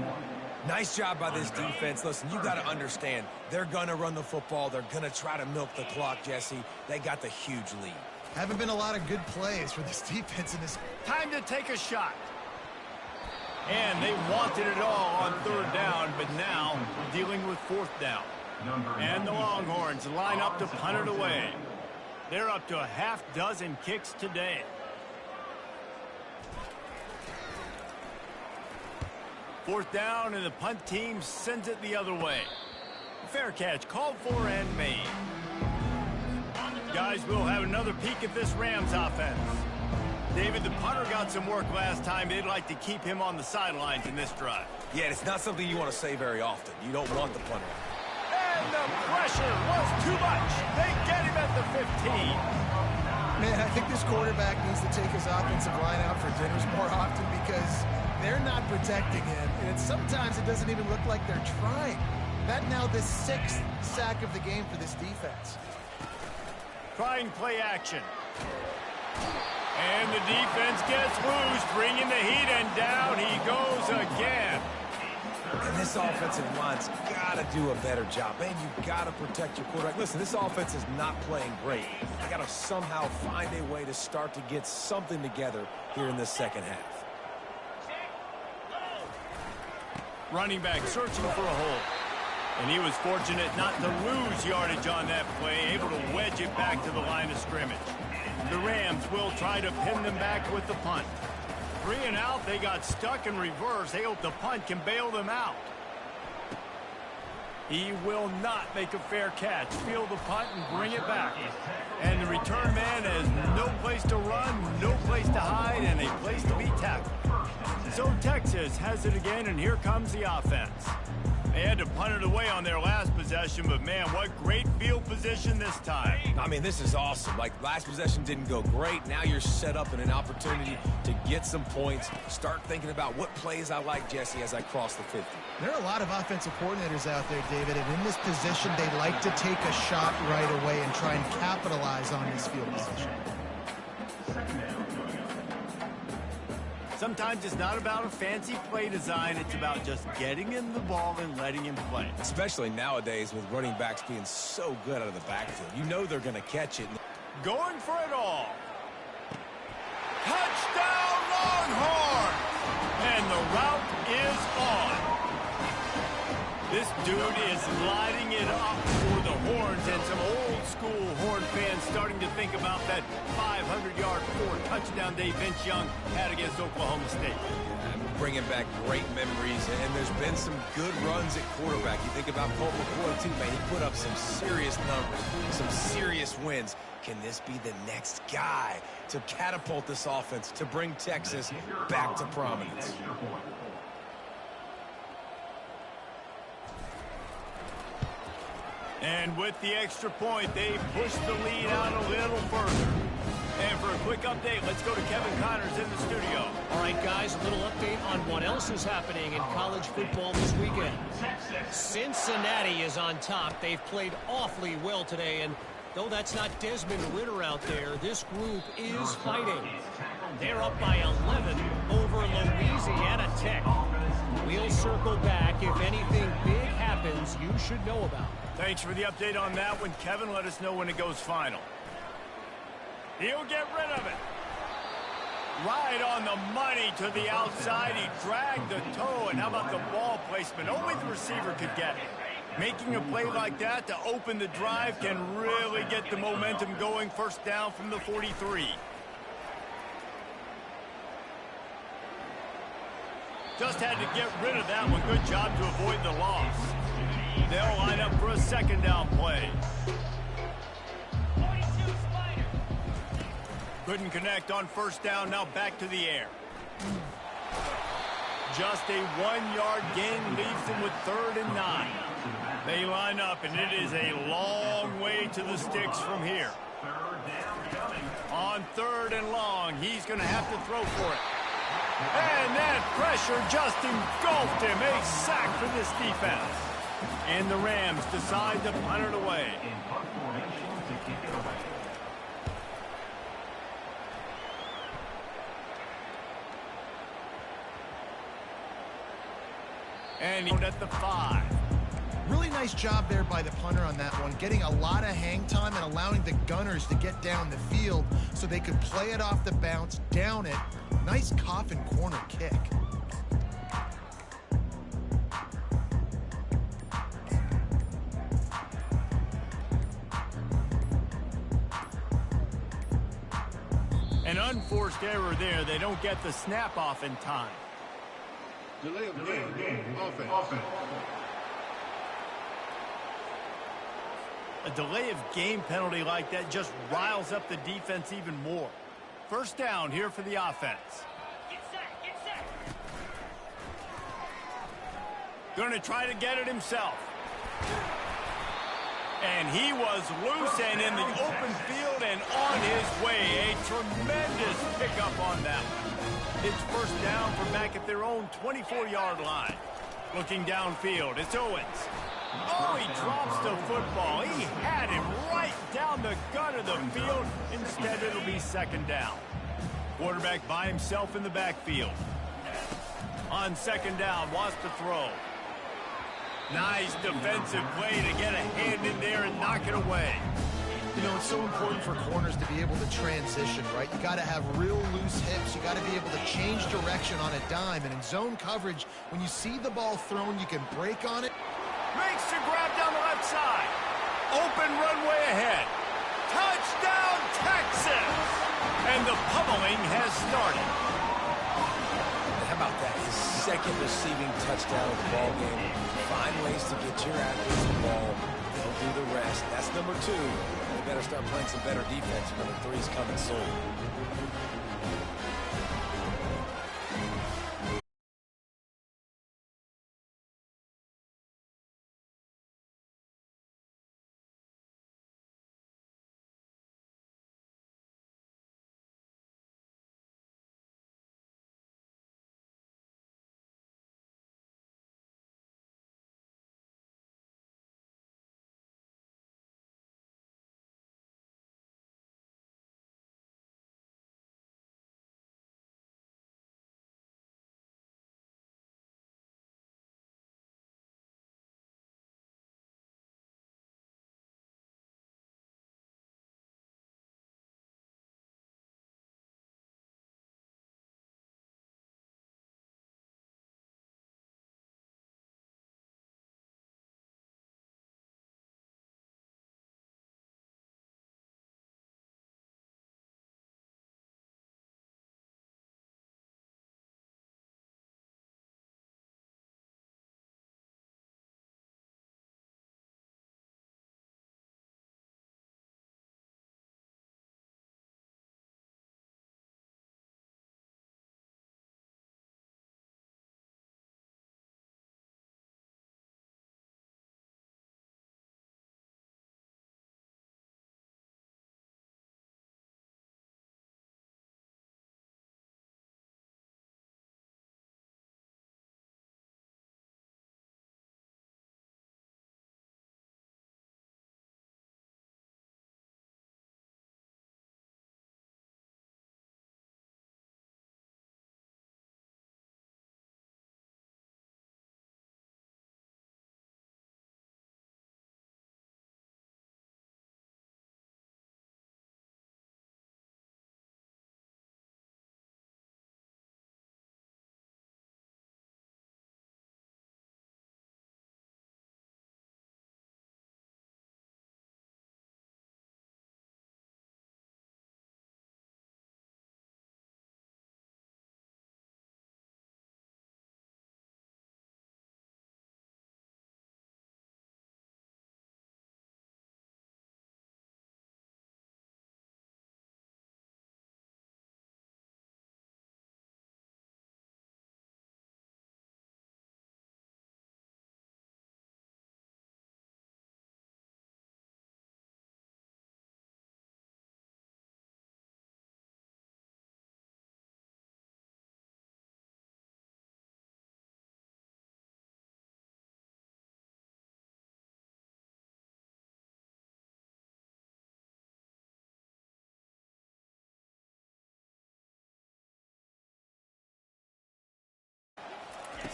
Nice job by this defense. Listen, you got to understand, they're going to run the football. They're going to try to milk the clock, Jesse. They got the huge lead. Haven't been a lot of good plays for this defense in this. Time to take a shot. And they wanted it all on third down, but now dealing with fourth down. And the Longhorns line up to punt it away. They're up to a half dozen kicks today. Fourth down, and the punt team sends it the other way. Fair catch called for and made. Guys, we'll have another peek at this Rams offense. David, the punter got some work last time. They'd like to keep him on the sidelines in this drive. Yeah, it's not something you want to say very often. You don't want the punter. And the pressure was too much. They get him at the 15. Man, I think this quarterback needs to take his offensive line out for dinners more often because they're not protecting him. And sometimes it doesn't even look like they're trying. That now the 6th sack of the game for this defense. Trying play action. And the defense gets loose, bringing the heat, and down he goes again. And this offensive line's got to do a better job. Man, you've got to protect your quarterback. Listen, this offense is not playing great. They got to somehow find a way to start to get something together here in this second half. Running back searching for a hole. And he was fortunate not to lose yardage on that play, able to wedge it back to the line of scrimmage. The Rams will try to pin them back with the punt. 3 and out, they got stuck in reverse. They hope the punt can bail them out. He will not make a fair catch. Field the punt and bring it back. And the return man has no place to run, no place to hide, and a place to be tackled. So Texas has it again, and here comes the offense. They had to punt it away on their last possession, but man, what great field position this time. I mean, this is awesome. Like, last possession didn't go great. Now you're set up in an opportunity to get some points. Start thinking about what plays I like, Jesse, as I cross the 50. There are a lot of offensive coordinators out there, David, and in this position, they like to take a shot right away and try and capitalize on this field position. Sometimes it's not about a fancy play design. It's about just getting him the ball and letting him play. Especially nowadays with running backs being so good out of the backfield. You know they're going to catch it. Going for it all. Touchdown, Longhorns! And the route is on. This dude is lighting it up for the Horns, and some old-school Horn fans starting to think about that 500-yard, 4-touchdown day Vince Young had against Oklahoma State. Bringing back great memories, and there's been some good runs at quarterback. You think about Colt McCoy, too, man. He put up some serious numbers, some serious wins. Can this be the next guy to catapult this offense, to bring Texas back to prominence? And with the extra point, they push the lead out a little further. And for a quick update, let's go to Kevin Connors in the studio. All right, guys, a little update on what else is happening in college football this weekend. Cincinnati is on top. They've played awfully well today, and though that's not Desmond Ridder out there, this group is fighting. They're up by 11 over Louisiana Tech. We'll circle back if anything big happens you should know about. Thanks for the update on that one, Kevin. Let us know when it goes final. He'll get rid of it. Right on the money to the outside. He dragged the toe, and how about the ball placement? Only the receiver could get it. Making a play like that to open the drive can really get the momentum going. First down from the 43. Just had to get rid of that one. Good job to avoid the loss. They'll line up for a second down play. Couldn't connect on first down. Now back to the air. Just a 1-yard gain leaves them with 3rd and 9. They line up, and it is a long way to the sticks from here. On 3rd and long, he's going to have to throw for it. And that pressure just engulfed him. A sack for this defense. And the Rams decide to punt it away. And he's at the 5. Really nice job there by the punter on that one, getting a lot of hang time and allowing the gunners to get down the field so they could play it off the bounce, down it. Nice coffin corner kick. An unforced error there. They don't get the snap off in time. Delay of game. Offense. A delay of game penalty like that just riles up the defense even more. First down here for the offense. Get set. Going to try to get it himself. And he was loose and in the open field and on his way. A tremendous pickup on that one. It's first down from back at their own 24-yard line. Looking downfield, it's Owens. Oh, he drops the football. He had him right down the gut of the field. Instead, it'll be second down. Quarterback by himself in the backfield. On second down, wants to throw. Nice defensive play to get a hand in there and knock it away. You know, it's so important for corners to be able to transition, right? You got to have real loose hips. You got to be able to change direction on a dime. And in zone coverage, when you see the ball thrown, you can break on it. Makes the grab down the left side. Open runway ahead. Touchdown, Texas! And the pummeling has started. How about that? His second receiving touchdown of the ball game. Find ways to get your athletes the ball. They'll do the rest. That's number 2. They better start playing some better defense. Number 3's coming soon.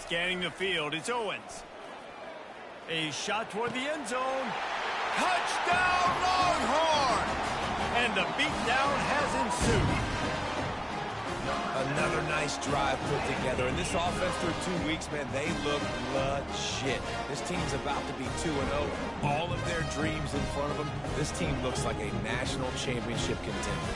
scanning the field. It's Owens. A shot toward the end zone. Touchdown, Longhorns! And the beatdown has ensued. Another nice drive put together. And this offense through 2 weeks, man, they look legit. This team's about to be 2-0. All of their dreams in front of them. This team looks like a national championship contender.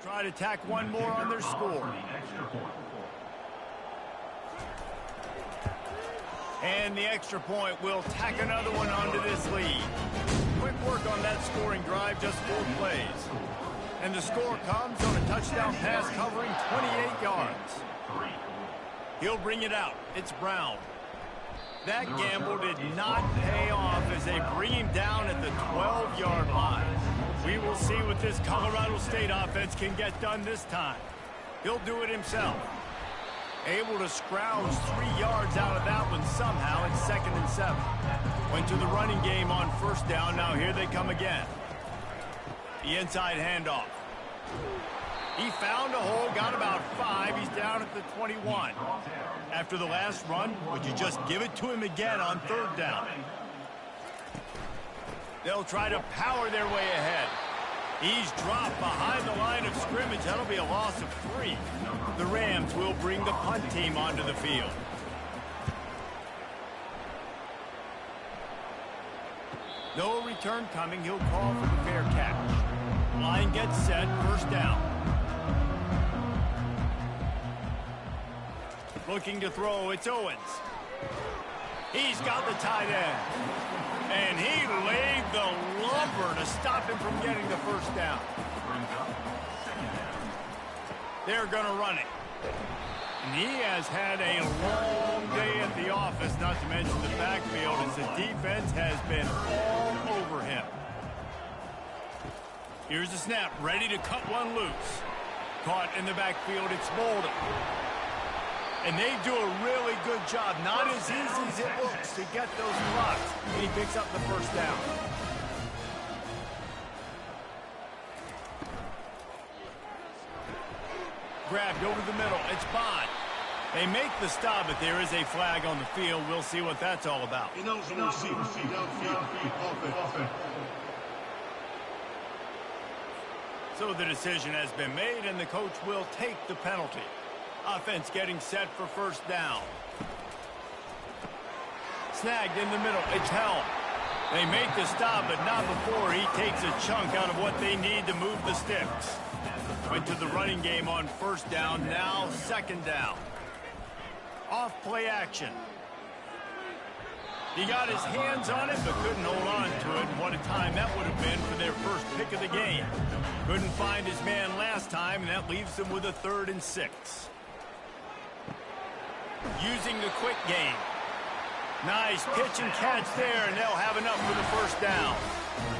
Try to tack one more on their score. And the extra point will tack another one onto this lead. Quick work on that scoring drive, just 4 plays. And the score comes on a touchdown pass covering 28 yards. He'll bring it out. It's Brown. That gamble did not pay off as they bring him down at the 12-yard line. We will see what this Colorado State offense can get done this time. He'll do it himself. Able to scrounge 3 yards out of that one somehow. It's 2nd and 7. Went to the running game on first down. Now here they come again. The inside handoff. He found a hole, got about 5. He's down at the 21. After the last run, would you just give it to him again on 3rd down? They'll try to power their way ahead. He's dropped behind the line of scrimmage. That'll be a loss of 3. The Rams will bring the punt team onto the field. No return coming. He'll call for the fair catch. Line gets set. 1st down. Looking to throw. It's Owens. He's got the tight end. And he laid the lumber to stop him from getting the 1st down. They're going to run it. And he has had a long day at the office, not to mention the backfield, as the defense has been all over him. Here's the snap, ready to cut one loose. Caught in the backfield, it's Bolden. And they do a really good job, not as easy as it looks, to get those blocks. And he picks up the 1st down. Grabbed over the middle. It's Bond. They make the stop, but there is a flag on the field. We'll see what that's all about. So the decision has been made, and the coach will take the penalty. Offense getting set for 1st down. Snagged in the middle. It's Helm. They make the stop, but not before he takes a chunk out of what they need to move the sticks. Went to the running game on 1st down. Now 2nd down. Off play action. He got his hands on it, but couldn't hold on to it. And what a time that would have been for their first pick of the game. Couldn't find his man last time, and that leaves them with a 3rd and 6. Using the quick game. Nice pitch and catch there, and they'll have enough for the 1st down.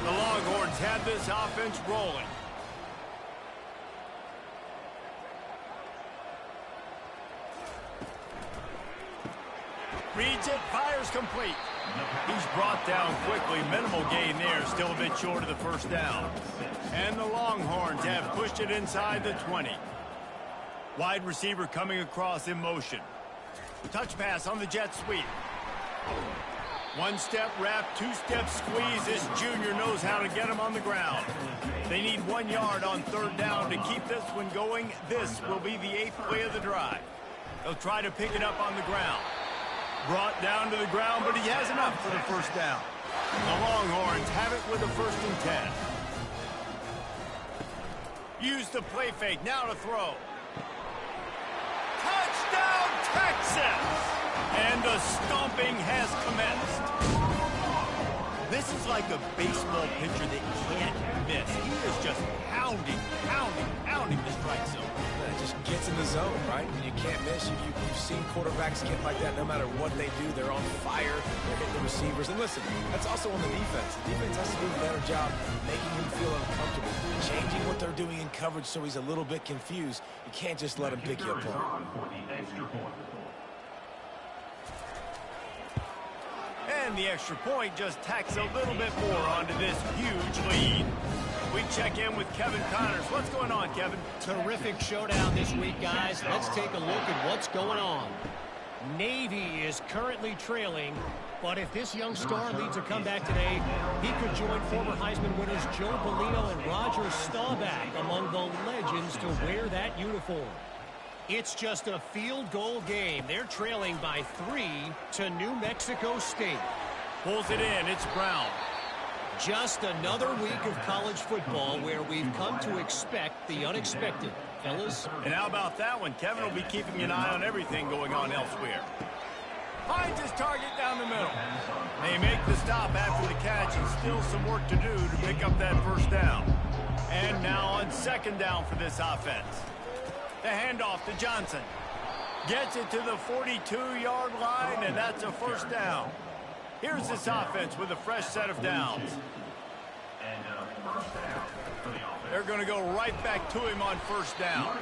The Longhorns have this offense rolling. Reads it, fires complete. He's brought down quickly. Minimal gain there, still a bit short of the 1st down. And the Longhorns have pushed it inside the 20. Wide receiver coming across in motion. Touch pass on the jet sweep. 1-step wrap, 2-step squeeze. This junior knows how to get him on the ground. They need 1 yard on 3rd down to keep this one going. This will be the 8th play of the drive. They'll try to pick it up on the ground. Brought down to the ground, but he has enough for the 1st down. The Longhorns have it with a 1st and 10. Use the play fake, now to throw. Touchdown, Texas! And the stomping has commenced. This is like a baseball pitcher that can't miss. He is just pounding the strike zone. It just gets in the zone, right? When you can't miss, you've seen quarterbacks get like that. No matter what they do, they're on fire. They're hitting the receivers. And listen, that's also on the defense. The defense has to do a better job making him feel uncomfortable, changing what they're doing in coverage so he's a little bit confused. You can't just let him pick you apart. And the extra point just tacks a little bit more onto this huge lead. We check in with Kevin Connors. What's going on, Kevin? Terrific showdown this week, guys. Let's take a look at what's going on. Navy is currently trailing, but if this young star leads a comeback today, he could join former Heisman winners Joe Bellino and Roger Staubach among the legends to wear that uniform. It's just a field goal game. They're trailing by 3 to New Mexico State. Pulls it in. It's Brown. Just another week of college football where we've come to expect the unexpected, fellas. And how about that one? Kevin will be keeping an eye on everything going on elsewhere. Finds his target down the middle. They make the stop after the catch, and still some work to do to pick up that first down. And now on second down for this offense. The handoff to Johnson. Gets it to the 42-yard line, and that's a first down. Here's this offense with a fresh set of downs. They're going to go right back to him on first down.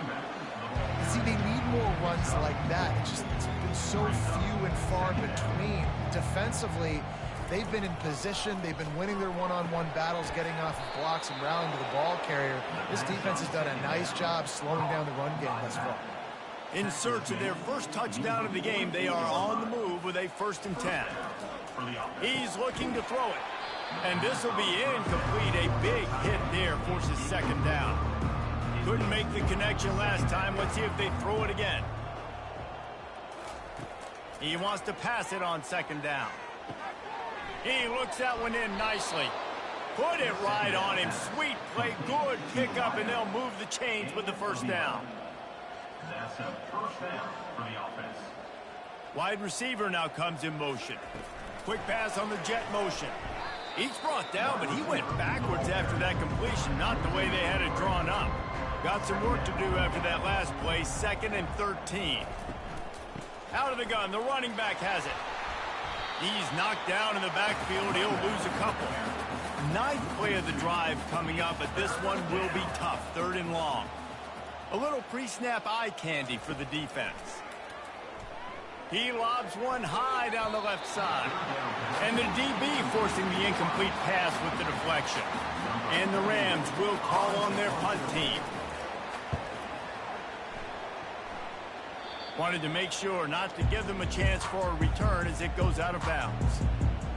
See, they need more runs like that. It's been so few and far between. Defensively, they've been in position. They've been winning their one-on-one battles, getting off of blocks and rallying to the ball carrier. This defense has done a nice job slowing down the run game thus far. In search of their first touchdown of the game, they are on the move with a 1st and 10. He's looking to throw it. And this will be incomplete. A big hit there forces second down. Couldn't make the connection last time. Let's see if they throw it again. He wants to pass it on second down. He looks that one in nicely. Put it right on him. Sweet play. Good pickup, and they'll move the chains with the first down. That's a first down for the offense. Wide receiver now comes in motion. Quick pass on the jet motion. He's brought down, but he went backwards after that completion, not the way they had it drawn up. Got some work to do after that last play, 2nd and 13. Out of the gun, the running back has it. He's knocked down in the backfield. He'll lose a couple. 9th play of the drive coming up, but this one will be tough, 3rd and long. A little pre-snap eye candy for the defense. He lobs one high down the left side. And the DB forcing the incomplete pass with the deflection. And the Rams will call on their punt team. Wanted to make sure not to give them a chance for a return as it goes out of bounds.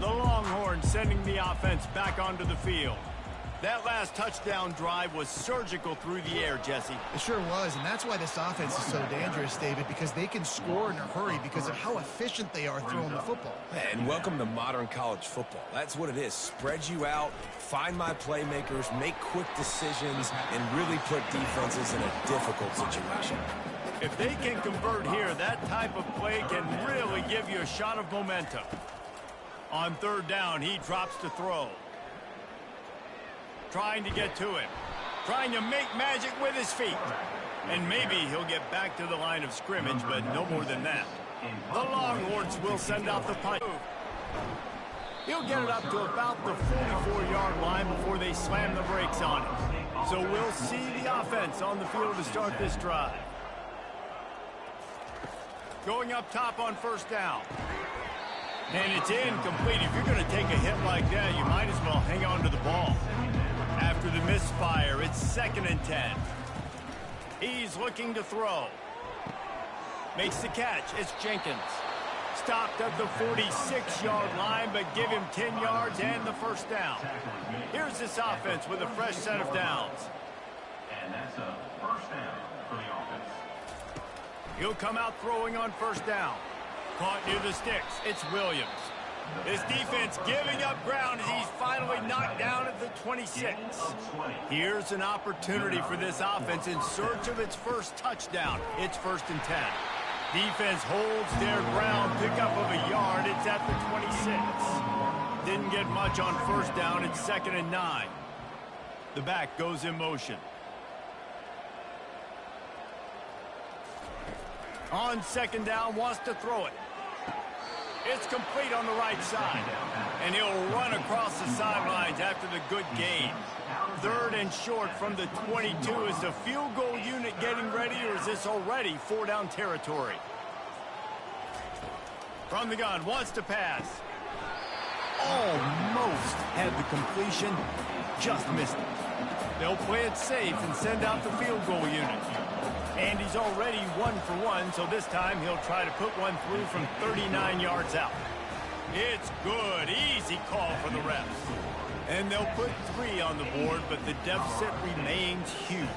The Longhorns sending the offense back onto the field. That last touchdown drive was surgical through the air, Jesse. It sure was, and that's why this offense is so dangerous, David, because they can score in a hurry because of how efficient they are throwing the football. And welcome to modern college football. That's what it is. Spread you out, find my playmakers, make quick decisions, and really put defenses in a difficult situation. If they can convert here, that type of play can really give you a shot of momentum. On 3rd down, he drops to throw. Trying to get to him. Trying to make magic with his feet. And maybe he'll get back to the line of scrimmage, but no more than that. The Longhorns will send out the punt. He'll get it up to about the 44-yard line before they slam the brakes on it. So we'll see the offense on the field to start this drive. Going up top on 1st down. And it's incomplete. If you're going to take a hit like that, you might as well hang on to the ball. After the misfire, it's 2nd and 10. He's looking to throw. Makes the catch. It's Jenkins. Stopped at the 46-yard line, but give him 10 yards and the first down. Here's this offense with a fresh set of downs. And that's a first down for the offense. He'll come out throwing on 1st down. Caught near the sticks. It's Williams. This defense giving up ground as he's finally knocked down at the 26. Here's an opportunity for this offense in search of its first touchdown. It's 1st and 10. Defense holds their ground, pick up of a yard. It's at the 26. didn't get much on first down. It's 2nd and 9. The back goes in motion. On 2nd down, wants to throw it. It's complete on the right side. And he'll run across the sidelines after the good gain. 3rd and short from the 22. Is the field goal unit getting ready, or is this already 4-down territory? From the gun, wants to pass. Almost had the completion, just missed it. They'll play it safe and send out the field goal unit. And he's already 1 for 1, so this time he'll try to put one through from 39 yards out. It's good. Easy call for the refs. And they'll put 3 on the board, but the deficit remains huge.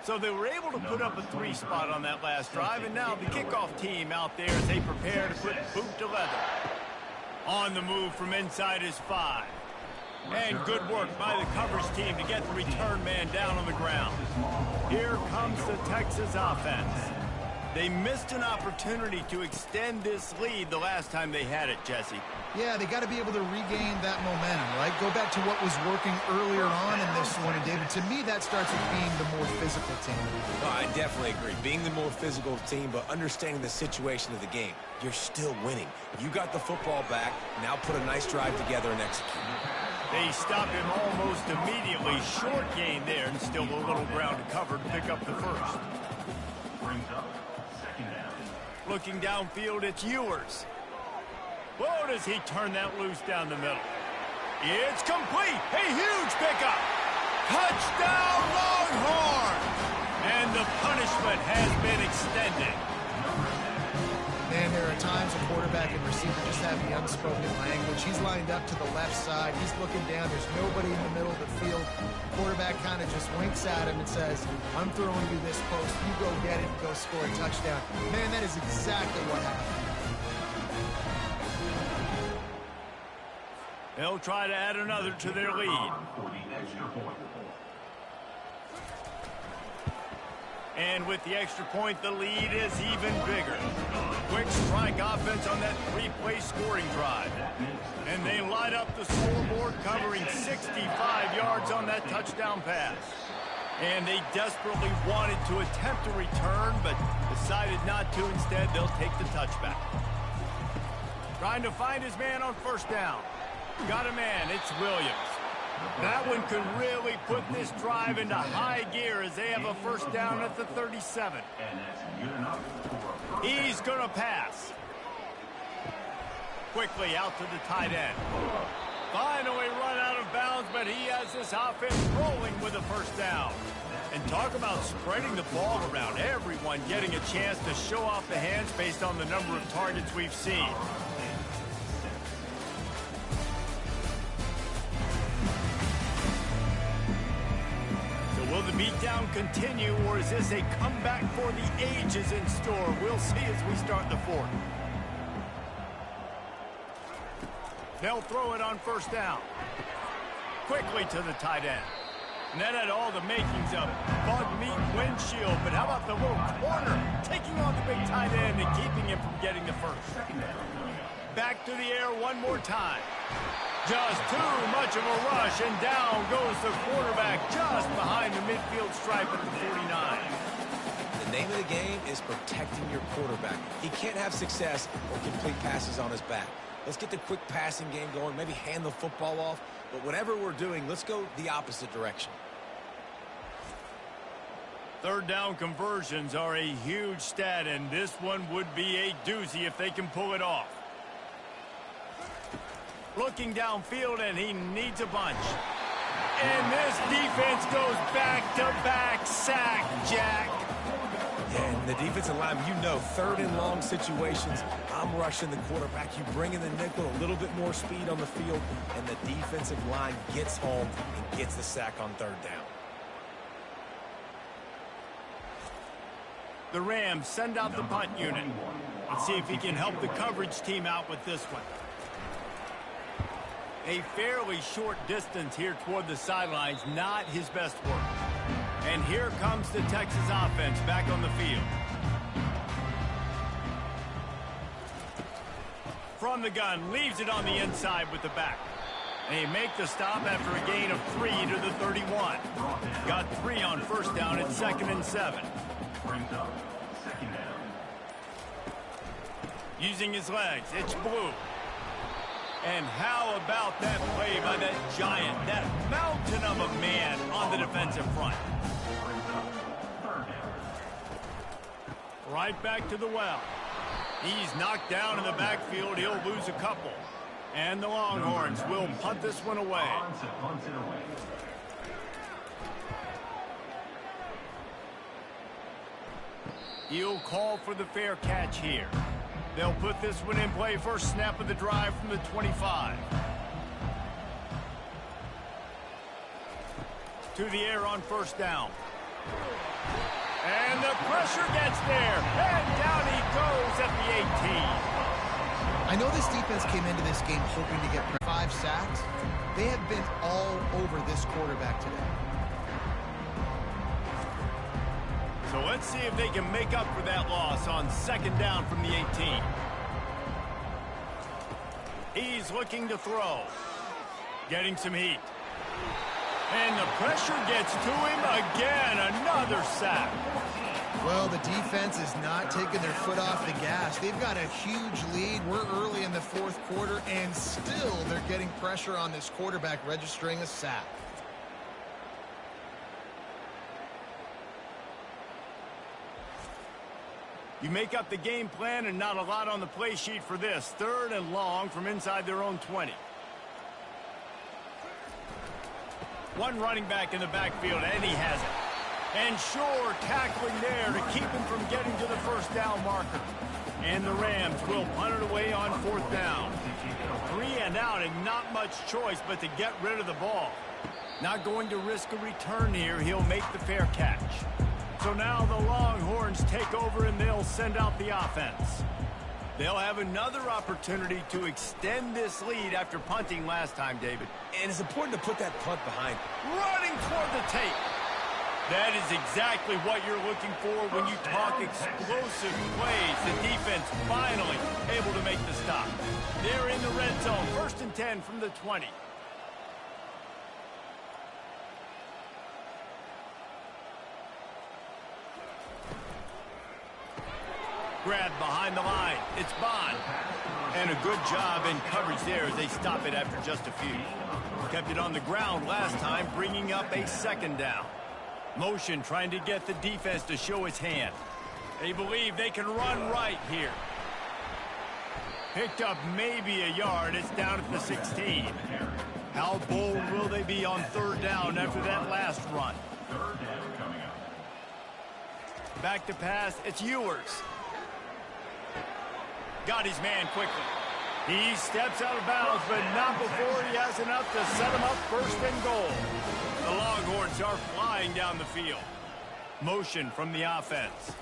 So they were able to put up a 3 spot on that last drive, and now the kickoff team out there as they prepare to put boot to leather. On the move from inside his 5. And good work by the coverage team to get the return man down on the ground. Here comes the Texas offense. They missed an opportunity to extend this lead the last time they had it, Jesse. Yeah, they got to be able to regain that momentum, right? Go back to what was working earlier on in this one. And, David, to me, that starts with being the more physical team. No, I definitely agree. Being the more physical team, but understanding the situation of the game. You're still winning. You got the football back. Now put a nice drive together and execute. They stop him almost immediately. Short gain there, and still a little ground to cover to pick up the first. Brings up 2nd down. Looking downfield, it's Ewers. Whoa, does he turn that loose down the middle? It's complete. A huge pickup. Touchdown, Longhorns! And the punishment has been extended. Man, there are times a quarterback and receiver just have the unspoken language. He's lined up to the left side. He's looking down. There's nobody in the middle of the field. Quarterback kind of just winks at him and says, I'm throwing you this post. You go get it and go score a touchdown. Man, that is exactly what happened. They'll try to add another to their lead. For the extra point. And with the extra point, the lead is even bigger. Quick strike offense on that 3-play scoring drive. And they light up the scoreboard, covering 65 yards on that touchdown pass. And they desperately wanted to attempt a return, but decided not to. Instead, they'll take the touchback. Trying to find his man on first down. Got a man, it's Williams. That one could really put this drive into high gear as they have a first down at the 37. And that's good enough for a first. He's going to pass. Quickly out to the tight end. Finally run out of bounds, but he has this offense rolling with a first down. And talk about spreading the ball around. Everyone getting a chance to show off the hands based on the number of targets we've seen. Will the beatdown continue, or is this a comeback for the ages in store? We'll see as we start the 4th. They'll throw it on first down. Quickly to the tight end. And that had all the makings of bug meat windshield, but how about the little corner taking on the big tight end and keeping him from getting the first? Back to the air one more time. Just too much of a rush, and down goes the quarterback just behind the midfield stripe at the 49. The name of the game is protecting your quarterback. He can't have success or complete passes on his back. Let's get the quick passing game going, maybe hand the football off, but whatever we're doing, let's go the opposite direction. Third down conversions are a huge stat, and this one would be a doozy if they can pull it off. Looking downfield, and he needs a bunch. And this defense goes back-to-back sack, Jack. Yeah, and the defensive line, you know, 3rd and long situations, I'm rushing the quarterback. You bring in the nickel, a little bit more speed on the field, and the defensive line gets home and gets the sack on 3rd down. The Rams send out the punt unit. Let's see if he can help the coverage team out with this one. A fairly short distance here toward the sidelines, not his best work. And here comes the Texas offense back on the field. From the gun, leaves it on the inside with the back. And he make the stop after a gain of 3 to the 31. Got 3 on first down at 2nd and 7. Brings up second down. Using his legs, it's Blue. And how about that play by that giant, that mountain of a man on the defensive front? Brings up third down. Right back to the well. He's knocked down in the backfield. He'll lose a couple. And the Longhorns will punt this one away. Punts it away. He'll call for the fair catch here. They'll put this one in play. First snap of the drive from the 25. To the air on first down. And the pressure gets there. And down he goes at the 18. I know this defense came into this game hoping to get 5 sacks. They have been all over this quarterback today. So let's see if they can make up for that loss on second down from the 18. He's looking to throw. Getting some heat. And the pressure gets to him again. Another sack. Well, the defense is not taking their foot off the gas. They've got a huge lead. We're early in the 4th quarter, and still they're getting pressure on this quarterback, registering a sack. You make up the game plan and not a lot on the play sheet for this. 3rd and long from inside their own 20. One running back in the backfield, and he has it. And sure, tackling there to keep him from getting to the first down marker. And the Rams will punt it away on 4th down. 3 and out, and not much choice but to get rid of the ball. Not going to risk a return here. He'll make the fair catch. So now the Longhorns take over and they'll send out the offense. They'll have another opportunity to extend this lead after punting last time, David. And it's important to put that punt behind. Running toward the tape. That is exactly what you're looking for when you talk explosive plays. The defense finally able to make the stop. They're in the red zone. 1st and 10 from the 20. Grab behind the line. It's Bond. And a good job in coverage there as they stop it after just a few. Kept it on the ground last time, bringing up a 2nd down. Motion trying to get the defense to show its hand. They believe they can run right here. Picked up maybe a yard. It's down at the 16. How bold will they be on 3rd down after that last run? 3rd down coming up. Back to pass. It's Ewers. Got his man quickly. He steps out of bounds, but not before he has enough to set him up 1st and goal. The Longhorns are flying down the field. Motion from the offense.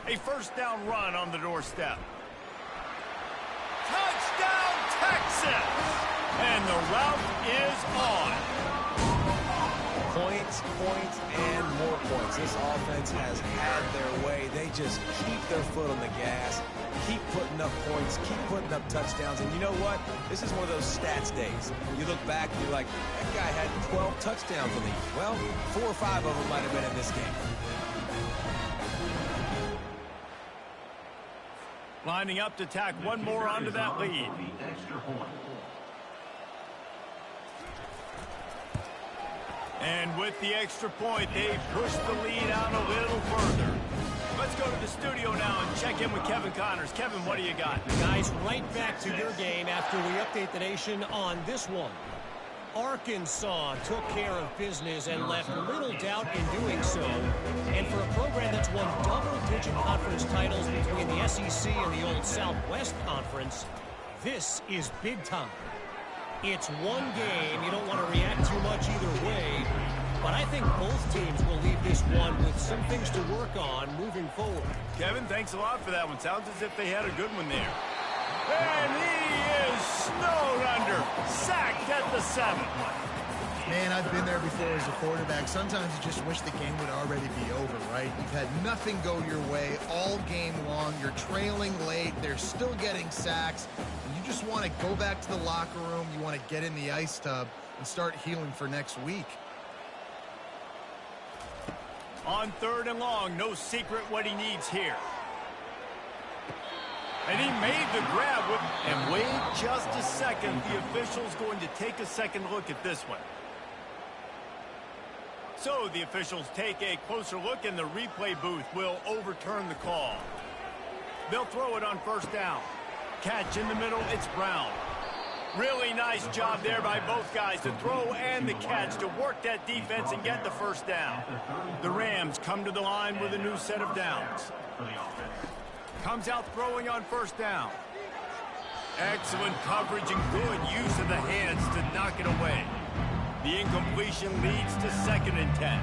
A 1st down run on the doorstep. Touchdown, Texas! And the route is on. Points, points, and more points. This offense has had their way. They just keep their foot on the gas, keep putting up points, keep putting up touchdowns. And you know what? This is one of those stats days. You look back and you're like, that guy had 12 touchdowns in the year. Well, 4 or 5 of them might have been in this game. Lining up to tack one more onto that lead. The extra point. And with the extra point, they push the lead out a little further. Let's go to the studio now and check in with Kevin Connors. Kevin, what do you got? Guys, right back to your game after we update the nation on this one. Arkansas took care of business and left little doubt in doing so. And for a program that's won double-digit conference titles between the SEC and the old Southwest Conference, this is big time. It's one game. You don't want to react too much either way. But I I think both teams will leave this one with some things to work on moving forward. Kevin, thanks a lot for that one. Sounds as if they had a good one there. And he is snowed under. Sacked at the 7. Man, I've been there before as a quarterback. Sometimes you just wish the game would already be over, right? You've had nothing go your way all game long. You're trailing late. They're still getting sacks. And you just want to go back to the locker room. You want to get in the ice tub and start healing for next week. On 3rd and long, no secret what he needs here. And he made the grab. And wait just a second. The official's going to take a second look at this one. So the officials take a closer look, and the replay booth will overturn the call. They'll throw it on 1st down. Catch in the middle, it's Brown. Really nice job there by both guys to throw and the catch to work that defense and get the 1st down. The Rams come to the line with a new set of downs. Comes out throwing on 1st down. Excellent coverage and good use of the hands to knock it away. The incompletion leads to 2nd and 10.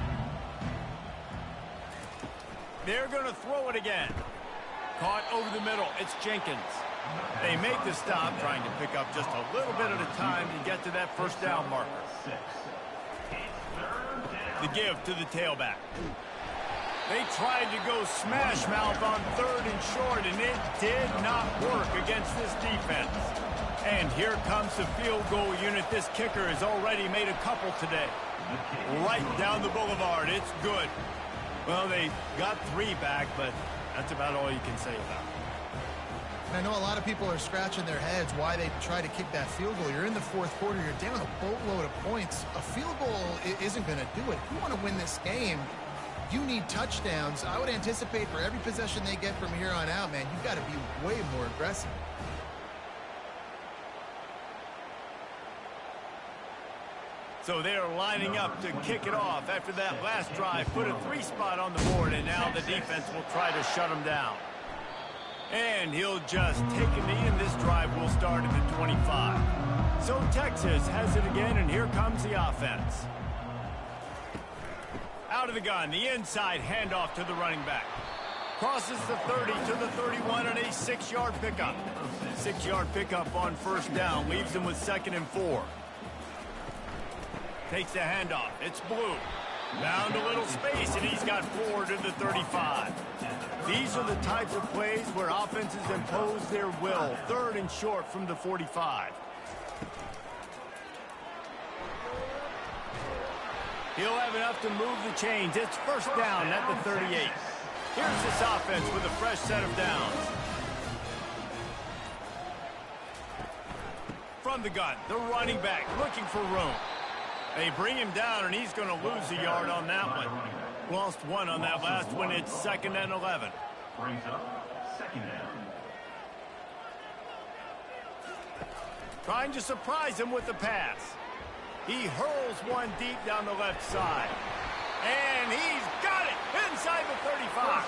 They're going to throw it again. Caught over the middle. It's Jenkins. They make the stop, trying to pick up just a little bit at a time to get to that 1st down marker. The give to the tailback. They tried to go smash mouth on 3rd and short, and it did not work against this defense. And here comes the field goal unit. This kicker has already made a couple today. Right down the boulevard. It's good. Well, they got 3 back, but that's about all you can say about it. And I know a lot of people are scratching their heads why they try to kick that field goal. You're in the 4th quarter. You're down a boatload of points. A field goal isn't going to do it. If you want to win this game, you need touchdowns. I would anticipate for every possession they get from here on out, man, you've got to be way more aggressive. So they are lining up to kick it off after that last drive. Put a 3 spot on the board, and now the defense will try to shut them down. And he'll just take a knee, and this drive will start at the 25. So Texas has it again, and here comes the offense. Out of the gun, the inside handoff to the running back. Crosses the 30 to the 31 and a 6-yard pickup. 6-yard pickup on 1st down, leaves him with 2nd and 4. Takes the handoff. It's Blue. Found a little space, and he's got 4 to the 35. These are the types of plays where offenses impose their will. 3rd and short from the 45. He'll have enough to move the chains. It's 1st down at the 38. Here's this offense with a fresh set of downs. From the gun, the running back looking for room. They bring him down, and he's going to lose a yard on that one. Lost 1 on that last one. It's 2nd and 11. Brings up 2nd down. Trying to surprise him with the pass. He hurls one deep down the left side. And he's got it inside the 35.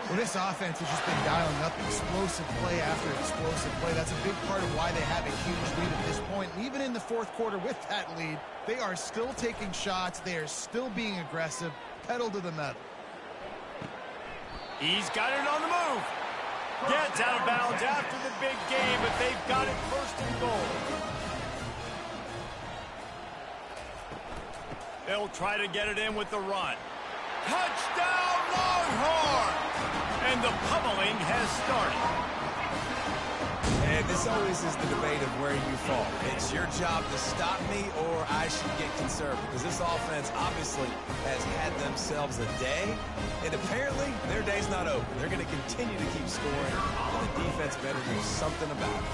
Well, this offense has just been dialing up explosive play after explosive play. That's a big part of why they have a huge lead at this point. And even in the 4th quarter with that lead, they are still taking shots. They are still being aggressive. Pedal to the metal. He's got it on the move. Gets out of bounds after the big game, but they've got it 1st and goal. They'll try to get it in with the run. Touchdown, Longhorns! And the pummeling has started. And this always is the debate of where you fall. It's your job to stop me, or I should get conservative. Because this offense obviously has had themselves a day, and apparently their day's not over. They're going to continue to keep scoring, and the defense better do something about it.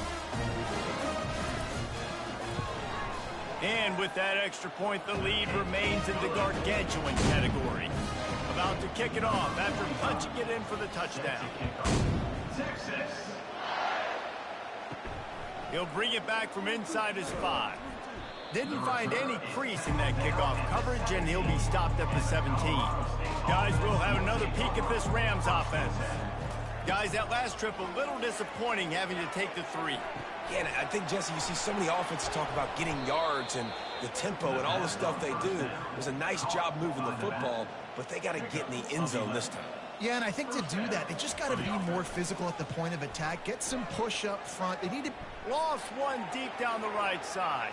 And with that extra point, the lead remains in the gargantuan category. About to kick it off after punching it in for the touchdown. Texas. He'll bring it back from inside his 5. Didn't find any crease in that kickoff coverage, and he'll be stopped at the 17. Guys, we'll have another peek at this Rams offense. Guys, that last trip a little disappointing having to take the 3. Yeah, and I think, Jesse, you see so many offenses talk about getting yards and the tempo and all the stuff they do. It was a nice job moving the football, but they got to get in the end zone this time. Yeah, and I think to do that, they just got to be more physical at the point of attack, get some push up front. They need to... Lost one deep down the right side.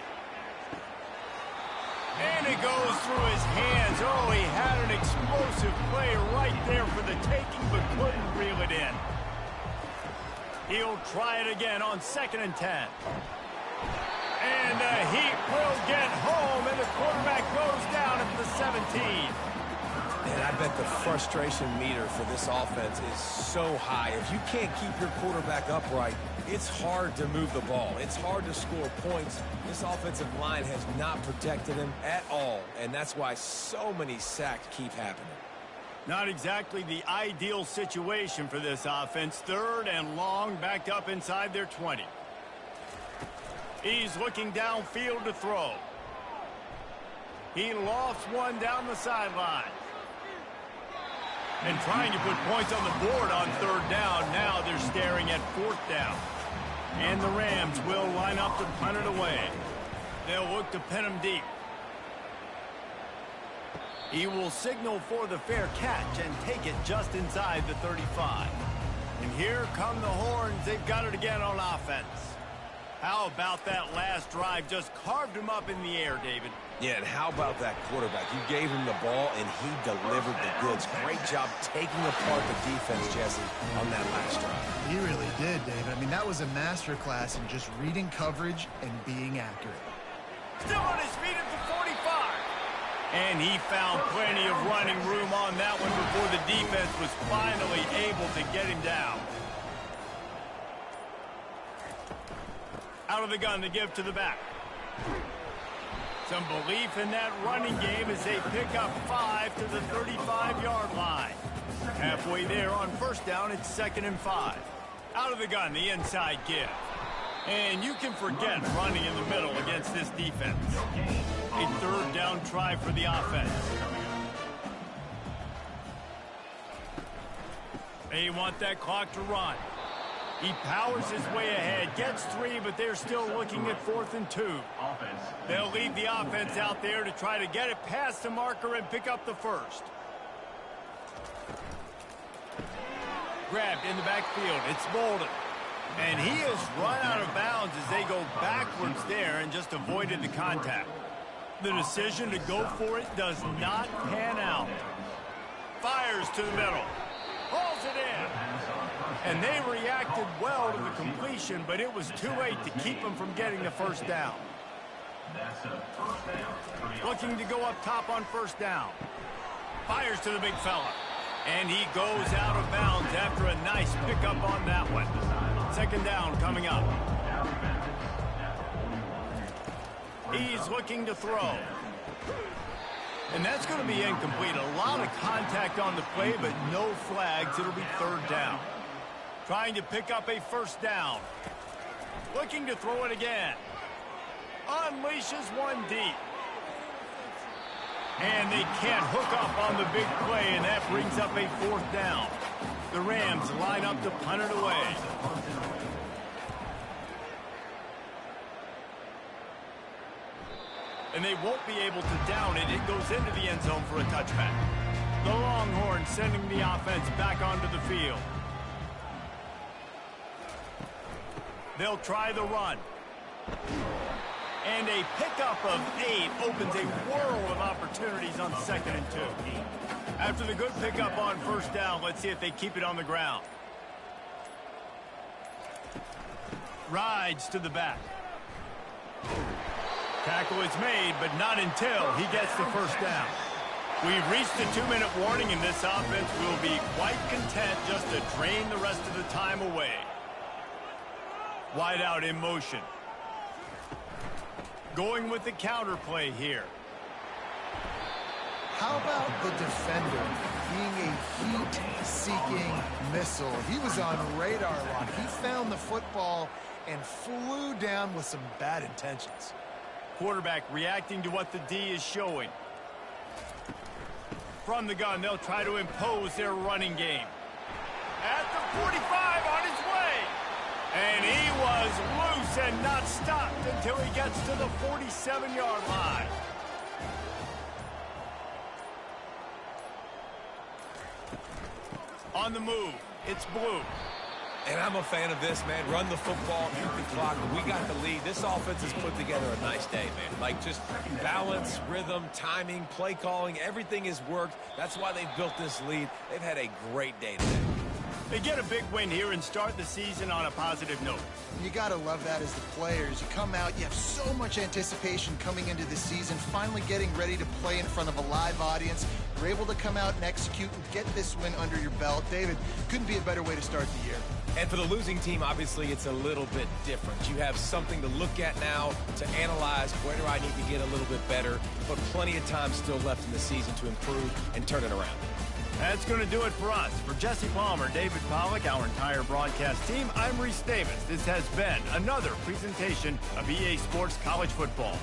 And it goes through his hands. Oh, he had an explosive play right there for the taking, but couldn't reel it in. He'll try it again on 2nd and 10. And the Heat will get home, and the quarterback goes down at the 17. And I bet the frustration meter for this offense is so high. If you can't keep your quarterback upright, it's hard to move the ball. It's hard to score points. This offensive line has not protected him at all, and that's why so many sacks keep happening. Not exactly the ideal situation for this offense. 3rd and long, backed up inside their 20. He's looking downfield to throw. He lofts one down the sideline. And trying to put points on the board on 3rd down. Now they're staring at 4th down. And the Rams will line up to punt it away. They'll look to pin him deep. He will signal for the fair catch and take it just inside the 35. And here come the Horns. They've got it again on offense. How about that last drive? Just carved him up in the air, David. Yeah, and how about that quarterback? You gave him the ball, and he delivered the goods. Great job taking apart the defense, Jesse, on that last drive. He really did, David. I mean, that was a masterclass in just reading coverage and being accurate. Still on his feet at the 45. And he found plenty of running room on that one before the defense was finally able to get him down. Out of the gun to give to the back. Some belief in that running game as they pick up 5 to the 35-yard line. Halfway there on 1st down, it's 2nd and 5. Out of the gun, the inside give. And you can forget running in the middle against this defense. A 3rd down try for the offense. They want that clock to run. He powers his way ahead, gets 3, but they're still looking at 4th and 2. They'll leave the offense out there to try to get it past the marker and pick up the 1st. Grabbed in the backfield. It's Bolden. And he has run out of bounds as they go backwards there and just avoided the contact. The decision to go for it does not pan out. Fires to the middle. Hauls it in. And they reacted well to the completion, but it was too late to keep them from getting the 1st down. Looking to go up top on 1st down. Fires to the big fella. And he goes out of bounds after a nice pickup on that one. 2nd down coming up. He's looking to throw. And that's going to be incomplete. A lot of contact on the play, but no flags. It'll be 3rd down. Trying to pick up a 1st down. Looking to throw it again. Unleashes one deep. And they can't hook up on the big play, and that brings up a 4th down. The Rams line up to punt it away. And they won't be able to down it. It goes into the end zone for a touchback. The Longhorns sending the offense back onto the field. They'll try the run. And a pickup of 8 opens a world of opportunities on 2nd and 2. After the good pickup on 1st down, let's see if they keep it on the ground. Rides to the back. Tackle is made, but not until he gets the 1st down. We've reached the 2-minute warning, and this offense will be quite content just to drain the rest of the time away. Wide out in motion. Going with the counter play here. How about the defender being a heat-seeking missile? He was on radar lock. He found the football and flew down with some bad intentions. Quarterback reacting to what the D is showing. From the gun, they'll try to impose their running game. At the 45 on his way. And he was loose and not stopped until he gets to the 47-yard line. On the move, it's Blue. And I'm a fan of this, man. Run the football, keep the clock. We got the lead. This offense has put together a nice day, man. Like, just balance, rhythm, timing, play calling, everything has worked. That's why they've built this lead. They've had a great day today. They get a big win here and start the season on a positive note. You got to love that as the players. You come out, you have so much anticipation coming into the season, finally getting ready to play in front of a live audience. You're able to come out and execute and get this win under your belt. David, couldn't be a better way to start the year. And for the losing team, obviously, it's a little bit different. You have something to look at now, to analyze. Where do I need to get a little bit better? But plenty of time still left in the season to improve and turn it around. That's going to do it for us. For Jesse Palmer, David Pollack, our entire broadcast team, I'm Reese Davis. This has been another presentation of EA Sports College Football.